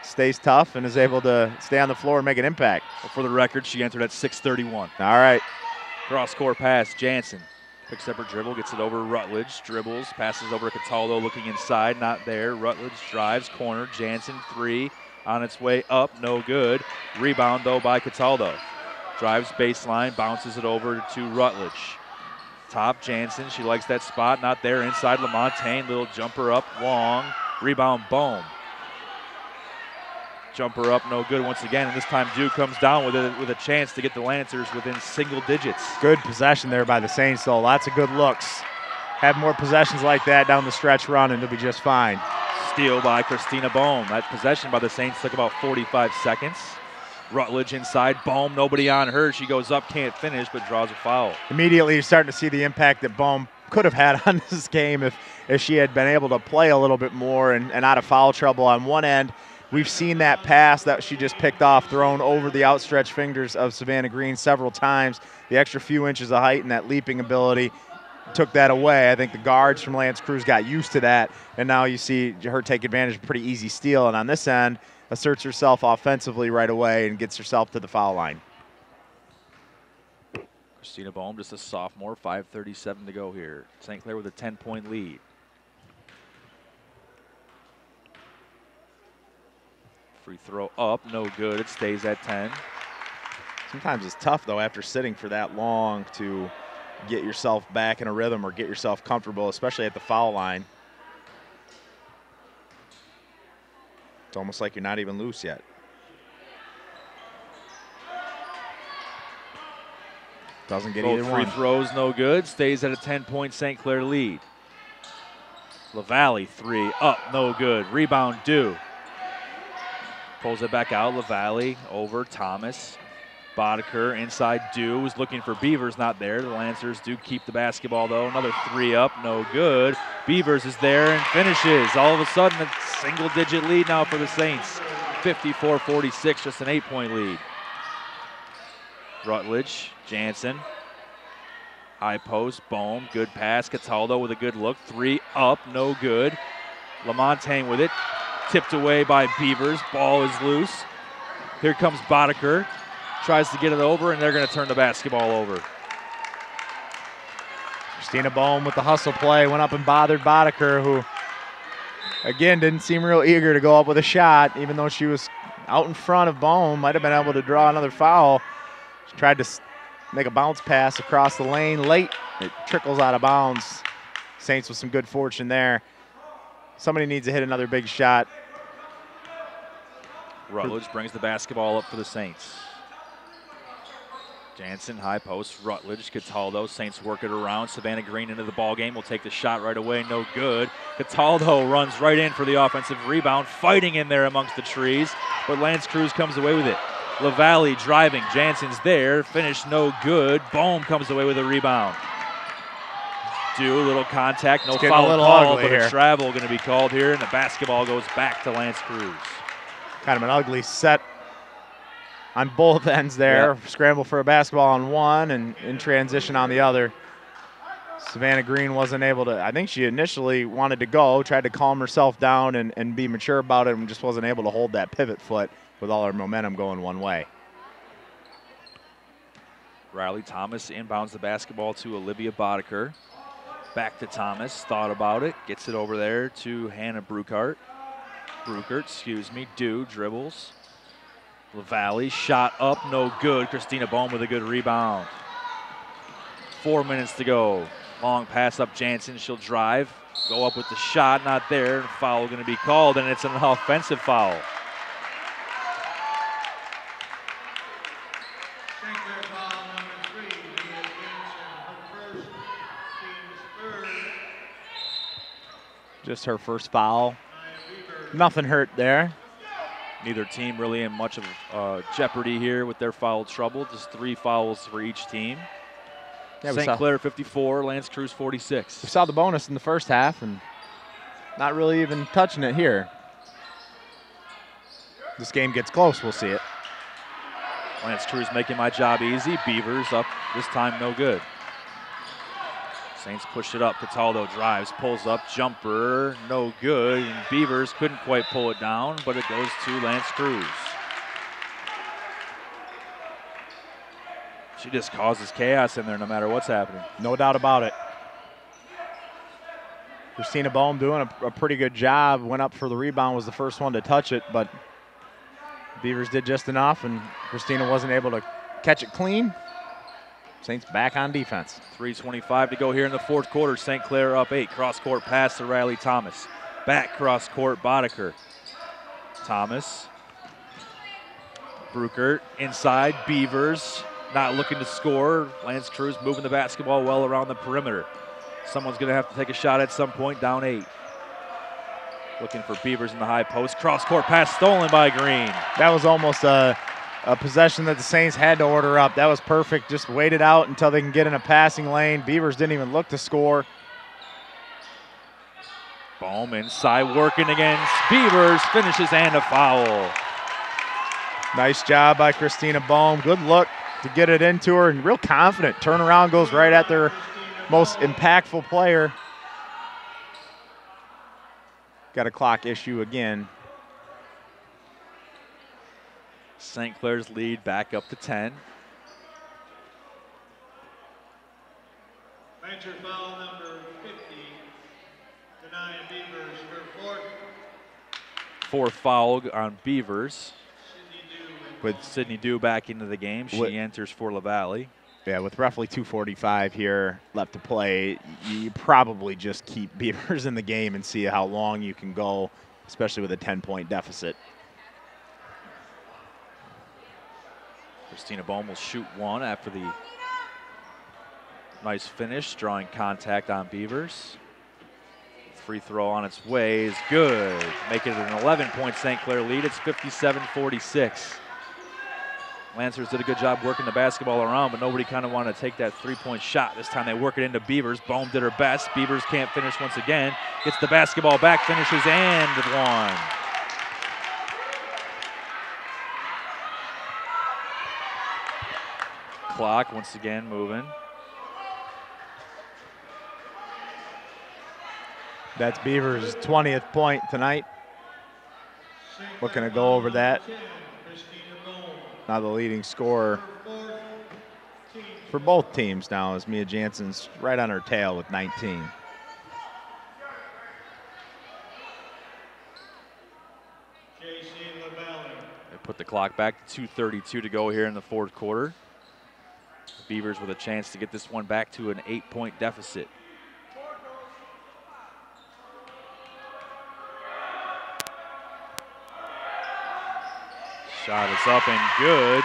Stays tough and is able to stay on the floor and make an impact. Well, for the record, she entered at 6:31. All right. Cross-court pass, Jansen. Picks up her dribble, gets it over Rutledge, dribbles, passes over to Cataldo, looking inside, not there. Rutledge drives, corner, Jansen, 3, on its way up, no good. Rebound, though, by Cataldo. Drives baseline, bounces it over to Rutledge. Top, Jansen, she likes that spot, not there. Inside, LaMontagne, little jumper up, long. Rebound, Bohm. Jumper up, no good once again, and this time Duke comes down with a chance to get the Lancers within single digits. Good possession there by the Saints, though. Lots of good looks. Have more possessions like that down the stretch run, and they'll be just fine. Steal by Christina Bohm. That possession by the Saints took about 45 seconds. Rutledge inside, Bohm, nobody on her. She goes up, can't finish, but draws a foul. Immediately you're starting to see the impact that Bohm could have had on this game if she had been able to play a little bit more and out of foul trouble on one end. We've seen that pass that she just picked off thrown over the outstretched fingers of Savannah Green several times. The extra few inches of height and that leaping ability took that away. I think the guards from L'Anse Creuse got used to that, and now you see her take advantage of a pretty easy steal. And on this end, asserts herself offensively right away and gets herself to the foul line. Christina Bohm, just a sophomore, 5:37 to go here. St. Clair with a 10-point lead. Free throw up, no good. It stays at 10. Sometimes it's tough, though, after sitting for that long to get yourself back in a rhythm or get yourself comfortable, especially at the foul line. It's almost like you're not even loose yet. Doesn't get either one. Free throws, no good. Stays at a 10-point St. Clair lead. LaValle, 3, up, no good. Rebound due. Pulls it back out. LaValle over Thomas. Boddicker inside Dew is looking for Beavers, not there. The Lancers do keep the basketball, though. Another 3 up, no good. Beavers is there and finishes. All of a sudden, a single-digit lead now for the Saints. 54-46, just an 8-point lead. Rutledge, Jansen. High post, Bohm, good pass. Cataldo with a good look. 3 up, no good. LaMontagne with it. Tipped away by Beavers. Ball is loose. Here comes Boddicker. Tries to get it over, and they're going to turn the basketball over. Christina Bohm with the hustle play. Went up and bothered Boddicker, who, again, didn't seem real eager to go up with a shot, even though she was out in front of Bohm. Might have been able to draw another foul. She tried to make a bounce pass across the lane late. It trickles out of bounds. Saints with some good fortune there. Somebody needs to hit another big shot. Rutledge brings the basketball up for the Saints. Jansen, high post, Rutledge, Cataldo. Saints work it around. Savannah Green into the ball game. Will take the shot right away. No good. Cataldo runs right in for the offensive rebound, fighting in there amongst the trees, but L'Anse Creuse comes away with it. LaValle driving. Jansen's there. Finish no good. Bohm comes away with a rebound. Do a little contact, no foul call, but a travel going to be called here, and the basketball goes back to L'Anse Creuse. Kind of an ugly set on both ends there. Yep. Scramble for a basketball on one and in transition on the other. Savannah Green wasn't able to, I think she initially wanted to go, tried to calm herself down and be mature about it, and just wasn't able to hold that pivot foot with all her momentum going one way. Riley Thomas inbounds the basketball to Olivia Boddicker. Back to Thomas, thought about it, gets it over there to Hannah Bruckert. Dew dribbles. LaValle, shot up, no good. Christina Bohm with a good rebound. 4 minutes to go. Long pass up Jansen, she'll drive, go up with the shot, not there. Foul going to be called, and it's an offensive foul. Just her first foul. Nothing hurt there. Neither team really in much of jeopardy here with their foul trouble. Just 3 fouls for each team. Yeah, St. Clair 54, L'Anse Creuse 46. We saw the bonus in the first half, and not really even touching it here. This game gets close, we'll see it. Lance Cruz making my job easy. Beavers up this time, no good. Saints push it up. Cataldo drives, pulls up, jumper, no good. And Beavers couldn't quite pull it down, but it goes to Lance Cruz. She just causes chaos in there no matter what's happening. No doubt about it. Christina Bohm doing a pretty good job. Went up for the rebound, was the first one to touch it, but Beavers did just enough, and Christina wasn't able to catch it clean. Saints back on defense. 3:25 to go here in the fourth quarter. St. Clair up 8. Cross-court pass to Riley Thomas. Back cross-court, Boddicker. Thomas. Bruckert inside. Beavers not looking to score. Lance Cruz moving the basketball well around the perimeter. Someone's going to have to take a shot at some point, down 8. Looking for Beavers in the high post. Cross-court pass stolen by Green. That was almost a possession that the Saints had to order up. That was perfect. Just wait it out until they can get in a passing lane. Beavers didn't even look to score. Bohm inside working against Beavers. Finishes and a foul. Nice job by Christina Bohm. Good look to get it into her, and real confident. Turnaround goes right at their most impactful player. Got a clock issue again. St. Clair's lead back up to 10. Venture foul number 50, denying Beavers her fourth. Fourth foul on Beavers. Sydney With Sydney Dew back into the game, she enters for LaValle. Yeah, with roughly 2:45 here left to play, you probably just keep Beavers in the game and see how long you can go, especially with a 10-point deficit. Christina Bohm will shoot one after the nice finish, drawing contact on Beavers. Free throw on its way is good, making it an 11-point St. Clair lead. It's 57-46. Lancers did a good job working the basketball around, but nobody kind of wanted to take that three-point shot. This time they work it into Beavers. Bohm did her best. Beavers can't finish once again. Gets the basketball back, finishes, and one. Clock once again moving. That's Beavers' 20th point tonight. Looking to go over that. Now the leading scorer for both teams now is Mia Jansen's right on her tail with 19. They put the clock back to 2:32 to go here in the fourth quarter. Beavers with a chance to get this one back to an 8-point deficit. Shot is up and good.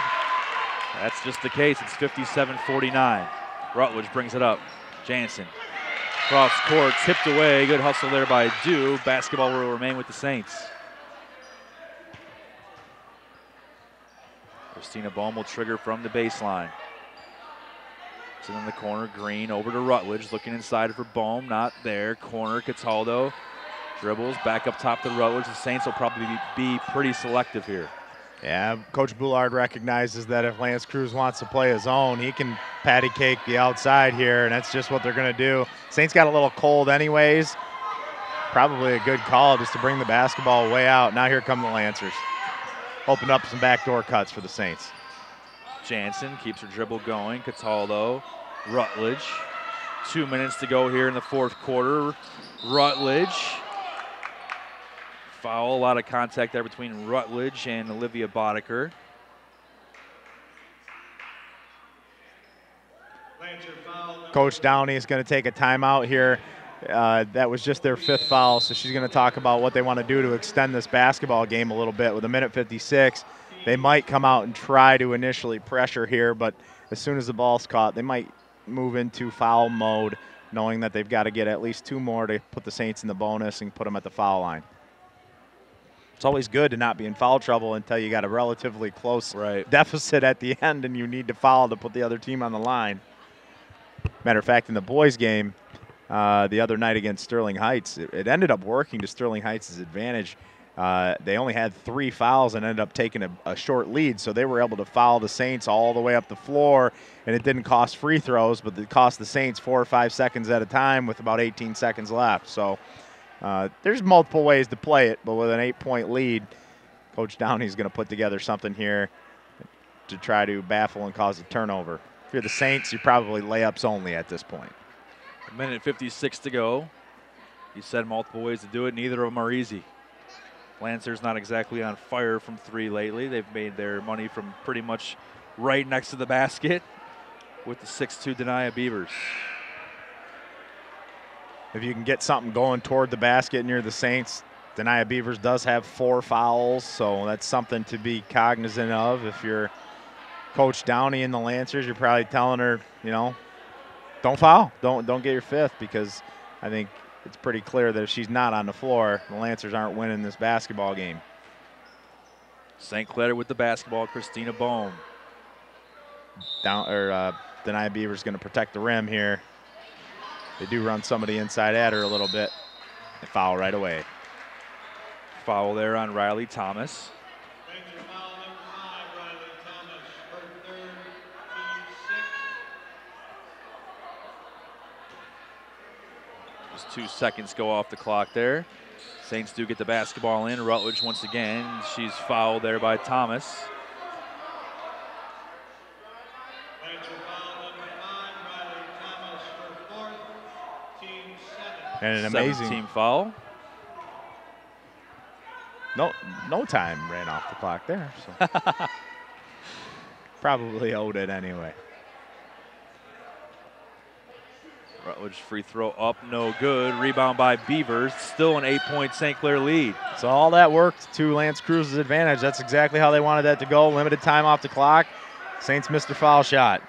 That's just the case. It's 57-49. Rutledge brings it up. Jansen. Cross court, tipped away. Good hustle there by Dew. Basketball will remain with the Saints. Christina Bohm will trigger from the baseline. It's in the corner. Green over to Rutledge. Looking inside for Bohm. Not there. Corner. Cataldo dribbles back up top to Rutledge. The Saints will probably be pretty selective here. Yeah, Coach Boulard recognizes that if Lance Cruz wants to play his own, he can patty cake the outside here, and that's just what they're going to do. Saints got a little cold anyways. Probably a good call just to bring the basketball way out. Now here come the Lancers. Open up some backdoor cuts for the Saints. Jansen keeps her dribble going. Cataldo, Rutledge. 2 minutes to go here in the fourth quarter. Rutledge. Foul, a lot of contact there between Rutledge and Olivia Boddicker. Coach Downey is going to take a timeout here. That was just their 5th foul, so she's going to talk about what they want to do to extend this basketball game a little bit. With 1:56, they might come out and try to initially pressure here, but as soon as the ball's caught, they might move into foul mode, knowing that they've got to get at least 2 more to put the Saints in the bonus and put them at the foul line. It's always good to not be in foul trouble until you got a relatively close deficit at the end and you need to foul to put the other team on the line. Matter of fact, in the boys' game, the other night against Sterling Heights. It ended up working to Sterling Heights' advantage. They only had 3 fouls and ended up taking a short lead, so they were able to foul the Saints all the way up the floor, and it didn't cost free throws, but it cost the Saints 4 or 5 seconds at a time with about 18 seconds left. So there's multiple ways to play it, but with an 8-point lead, Coach Downey's going to put together something here to try to baffle and cause a turnover. If you're the Saints, you're probably layups only at this point. 1:56 to go. You said multiple ways to do it. Neither of them are easy. Lancers not exactly on fire from 3 lately. They've made their money from pretty much right next to the basket with the 6-2 Denia Beavers. If you can get something going toward the basket near the Saints, Denia Beavers does have 4 fouls, so that's something to be cognizant of. If you're Coach Downey and the Lancers, you're probably telling her, don't foul, don't get your 5th, because I think it's pretty clear that if she's not on the floor, the Lancers aren't winning this basketball game. St. Clair with the basketball, Christina Bohm. Denia Beavers going to protect the rim here. They do run somebody inside at her a little bit. They foul right away. Foul there on Riley Thomas. Just 2 seconds go off the clock there. Saints do get the basketball in. Rutledge once again. She's fouled there by Thomas. And an amazing team foul. No time ran off the clock there. So. Probably owed it anyway. Rutledge free throw up, no good. Rebound by Beavers. Still an 8-point St. Clair lead. So all that worked to Lance Cruz's advantage. That's exactly how they wanted that to go. Limited time off the clock. Saints missed their foul shot.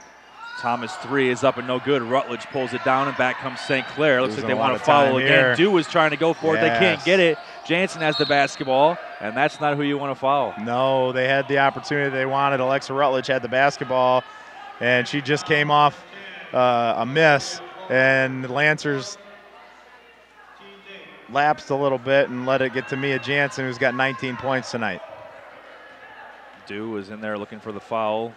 Thomas 3 is up and no good. Rutledge pulls it down, and back comes St. Clair. Looks like they want to foul again. Dew is trying to go for it. They can't get it. Jansen has the basketball, and that's not who you want to foul. No, they had the opportunity they wanted. Alexa Rutledge had the basketball, and she just came off a miss, and the Lancers lapsed a little bit and let it get to Mia Jansen, who's got 19 points tonight. Dew was in there looking for the foul.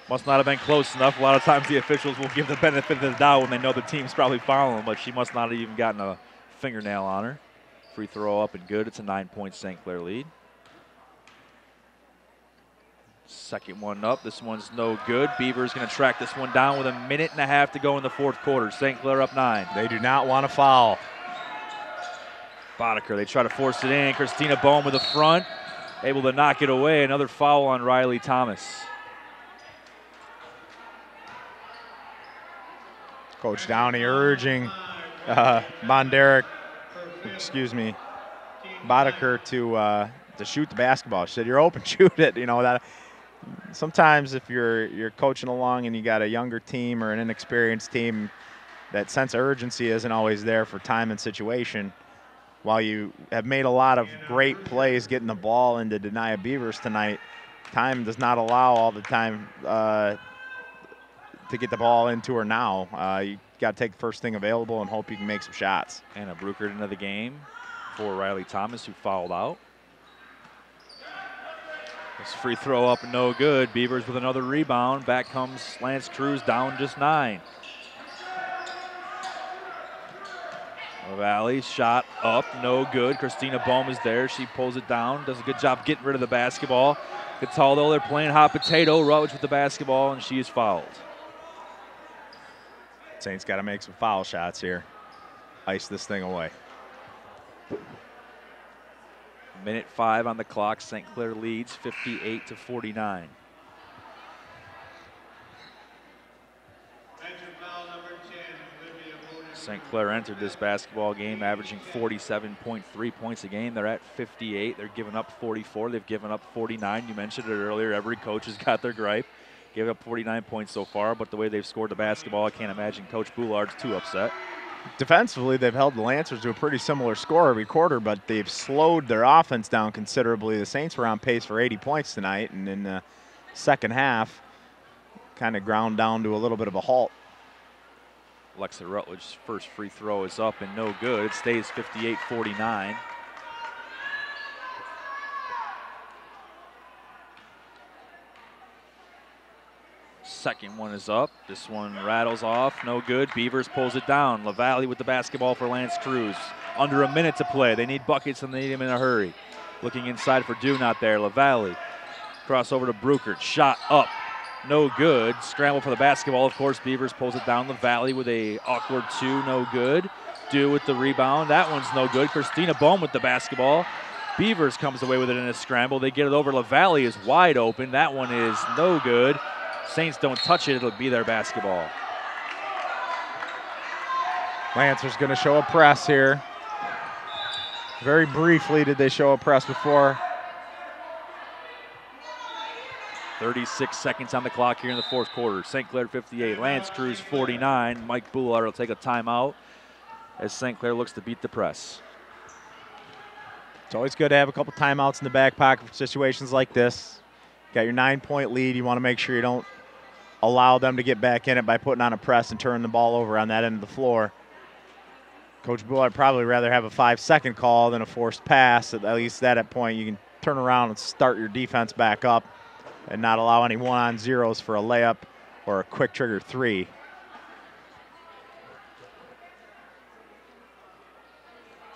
Must not have been close enough. A lot of times the officials will give the benefit of the doubt when they know the team's probably fouling, but she must not have even gotten a fingernail on her. Free throw up and good. It's a 9-point St. Clair lead. Second one up. This one's no good. Beavers going to track this one down with 1.5 minutes to go in the 4th quarter. St. Clair up 9. They do not want to foul. Boddicker, they try to force it in. Christina Bohm with the front. Able to knock it away. Another foul on Riley Thomas. Coach Downey urging Boddicker to shoot the basketball. She said, "You're open, shoot it." That sometimes if you're coaching along and you got a younger team or an inexperienced team, that sense of urgency isn't always there for time and situation. While you have made a lot of great plays getting the ball into Denia Beavers tonight, time does not allow all the time to get the ball into her now. You got to take the first thing available and hope you can make some shots. Anna Bruckert into the game for Riley Thomas, who fouled out. This free throw up, no good. Beavers with another rebound. Back comes Lance Cruz, down just 9. Valley shot up, no good. Christina Bohm is there. She pulls it down, does a good job getting rid of the basketball. Cataldo, they're playing hot potato. Rutledge with the basketball, and she is fouled. Saints got to make some foul shots here. Ice this thing away. 1:05 on the clock. St. Clair leads 58-49. St. Clair entered this basketball game averaging 47.3 points a game. They're at 58. They're giving up 44. They've given up 49. You mentioned it earlier. Every coach has got their gripe. Gave up 49 points so far, but the way they've scored the basketball, I can't imagine Coach Boulard's too upset. Defensively, they've held the Lancers to a pretty similar score every quarter, but they've slowed their offense down considerably. The Saints were on pace for 80 points tonight, and in the second half, kind of ground down to a little bit of a halt. Alexa Rutledge's first free throw is up and no good. It stays 58-49. Second one is up. This one rattles off, no good. Beavers pulls it down. LaValle with the basketball for Lance Cruz. Under a minute to play. They need buckets and they need him in a hurry. Looking inside for Dew, not there. LaValle. Cross over to Bruckert. Shot up. No good. Scramble for the basketball. Of course, Beavers pulls it down. LaValle with a awkward 2. No good. Dew with the rebound. That one's no good. Christina Bohm with the basketball. Beavers comes away with it in a scramble. They get it over. LaValle is wide open. That one is no good. Saints don't touch it. It'll be their basketball. Lancers going to show a press here. Very briefly did they show a press before. 36 seconds on the clock here in the fourth quarter. St. Clair 58, Lance Cruz 49. Mike Boulard will take a timeout as St. Clair looks to beat the press. It's always good to have a couple timeouts in the back pocket for situations like this. Got your 9-point lead. You want to make sure you don't allow them to get back in it by putting on a press and turn the ball over on that end of the floor. Coach Boulard would probably rather have a 5-second call than a forced pass. At least at that point, you can turn around and start your defense back up and not allow any 1-on-0s for a layup or a quick trigger 3.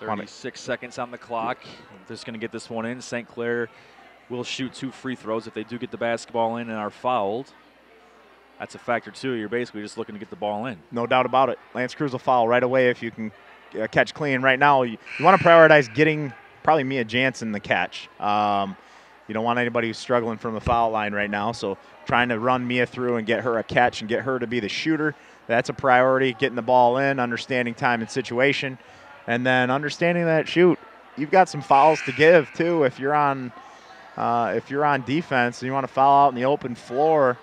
Thirty-six seconds on the clock. They're just going to get this one in. St. Clair will shoot 2 free throws if they do get the basketball in and are fouled. That's a factor, too. You're basically just looking to get the ball in. No doubt about it. Lance Cruz will foul right away if you can catch clean. Right now, you want to prioritize getting probably Mia Jansen the catch. You don't want anybody who's struggling from the foul line right now, so trying to run Mia through and get her a catch and get her to be the shooter, that's a priority. Getting the ball in, understanding time and situation, and then understanding that, shoot, you've got some fouls to give, too, if you're on defense and you want to foul out in the open floor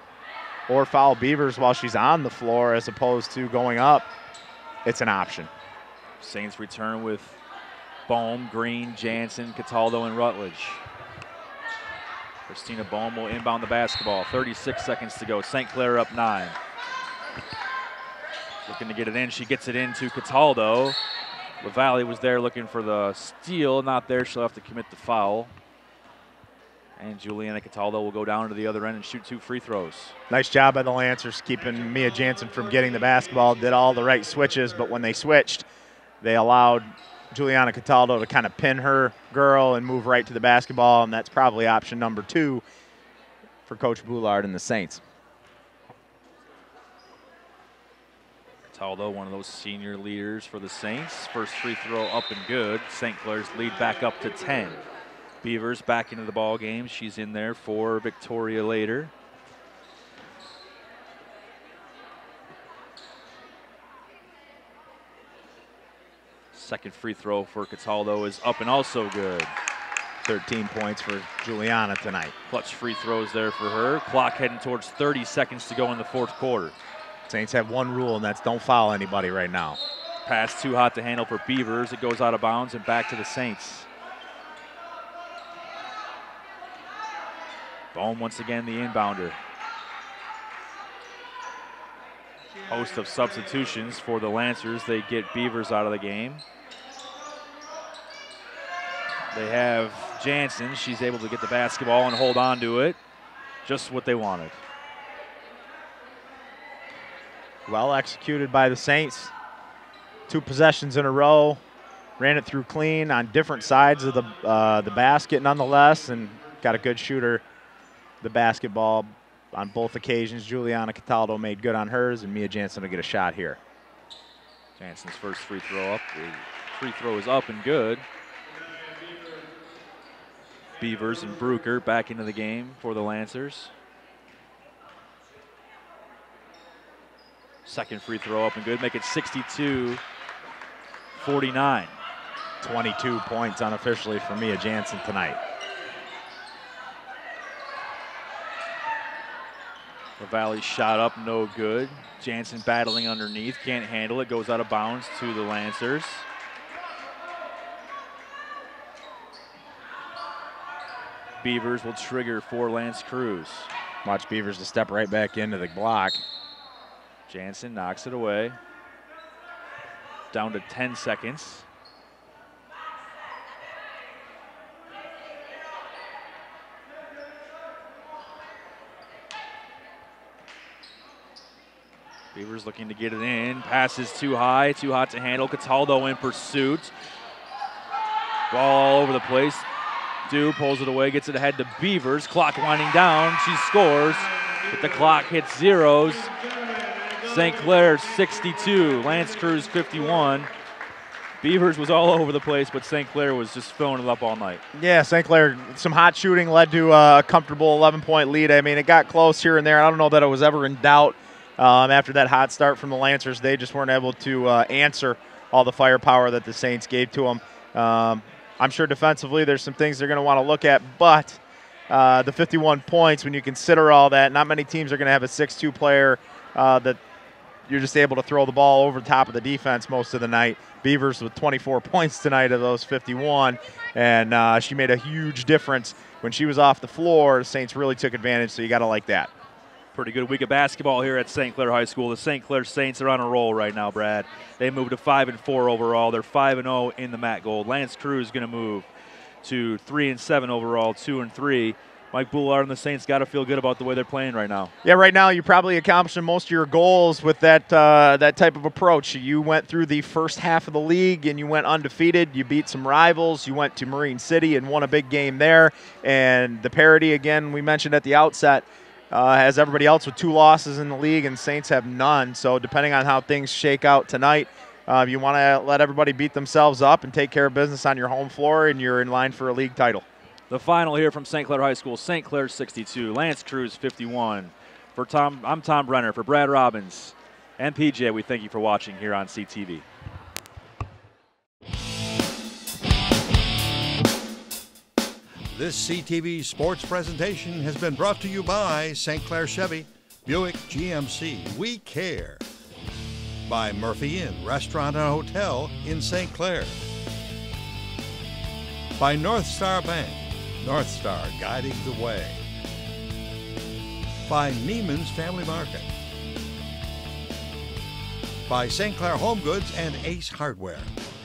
or foul Beavers while she's on the floor as opposed to going up, it's an option. Saints return with Bohm, Green, Jansen, Cataldo, and Rutledge. Christina Bohm will inbound the basketball. 36 seconds to go. St. Clair up 9. Looking to get it in. She gets it into Cataldo. LaValle was there looking for the steal. Not there. She'll have to commit the foul. And Juliana Cataldo will go down to the other end and shoot 2 free throws. Nice job by the Lancers keeping Mia Jansen from getting the basketball. Did all the right switches, but when they switched, they allowed Juliana Cataldo to kind of pin her girl and move right to the basketball, and that's probably option number 2 for Coach Boulard and the Saints. Cataldo, one of those senior leaders for the Saints. First free throw up and good. St. Clair's lead back up to 10. Beavers back into the ball game. She's in there for Victoria later. Second free throw for Cataldo is up and also good. 13 points for Juliana tonight. Clutch free throws there for her. Clock heading towards 30 seconds to go in the fourth quarter. Saints have one rule, and that's don't foul anybody right now. Pass too hot to handle for Beavers. It goes out of bounds and back to the Saints. Bohm once again the inbounder. Host of substitutions for the Lancers. They get Beavers out of the game. They have Jansen. She's able to get the basketball and hold on to it. Just what they wanted. Well executed by the Saints. 2 possessions in a row. Ran it through clean on different sides of the basket nonetheless, and got a good shooter. The basketball on both occasions. Juliana Cataldo made good on hers, and Mia Jansen will get a shot here. Jansen's first free throw up. The free throw is up and good. Beavers and Brucker back into the game for the Lancers. Second free throw up and good. Make it 62-49. 22 points unofficially for Mia Jansen tonight. LaValle shot up, no good. Jansen battling underneath, can't handle it, goes out of bounds to the Lancers. Beavers will trigger for Lance Cruz. Watch Beavers to step right back into the block. Jansen knocks it away. down to 10 seconds. Beavers looking to get it in. Passes too high, too hot to handle. Cataldo in pursuit. Ball all over the place. Dew pulls it away, gets it ahead to Beavers. Clock winding down. She scores, but the clock hits zeros. St. Clair 62, Lance Crews 51. Beavers was all over the place, but St. Clair was just filling it up all night. Yeah, St. Clair, some hot shooting led to a comfortable 11-point lead. I mean, it got close here and there. I don't know that it was ever in doubt. After that hot start from the Lancers, they just weren't able to answer all the firepower that the Saints gave to them. I'm sure defensively there's some things they're going to want to look at, but the 51 points, when you consider all that, not many teams are going to have a 6'2 player that you're just able to throw the ball over the top of the defense most of the night. Beavers with 24 points tonight of those 51, and she made a huge difference when she was off the floor. The Saints really took advantage, so you got to like that. Pretty good week of basketball here at St. Clair High School. The St. Clair Saints are on a roll right now, Brad. They moved to 5-4 overall. They're 5-0 in the MAC Gold. Lance Crews is going to move to 3-7 overall, 2-3. Mike Boulard and the Saints got to feel good about the way they're playing right now. Yeah, right now you're probably accomplishing most of your goals with that that type of approach. You went through the first half of the league and you went undefeated. You beat some rivals. You went to Marine City and won a big game there. And the parity, again, we mentioned at the outset, has everybody else with 2 losses in the league, and Saints have none. So depending on how things shake out tonight, you want to let everybody beat themselves up and take care of business on your home floor, and you're in line for a league title. The final here from St. Clair High School, St. Clair 62, Lance Crews 51. I'm Tom Brenner. For Brad Robbins and PJ, we thank you for watching here on CTV. This CTV sports presentation has been brought to you by St. Clair Chevy, Buick GMC, We Care. By Murphy Inn Restaurant and Hotel in St. Clair. By North Star Bank, North Star guiding the way. By Neiman's Family Market. By St. Clair Home Goods and Ace Hardware.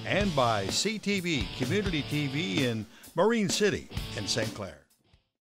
And by CTV Community TV in Marine City in St. Clair.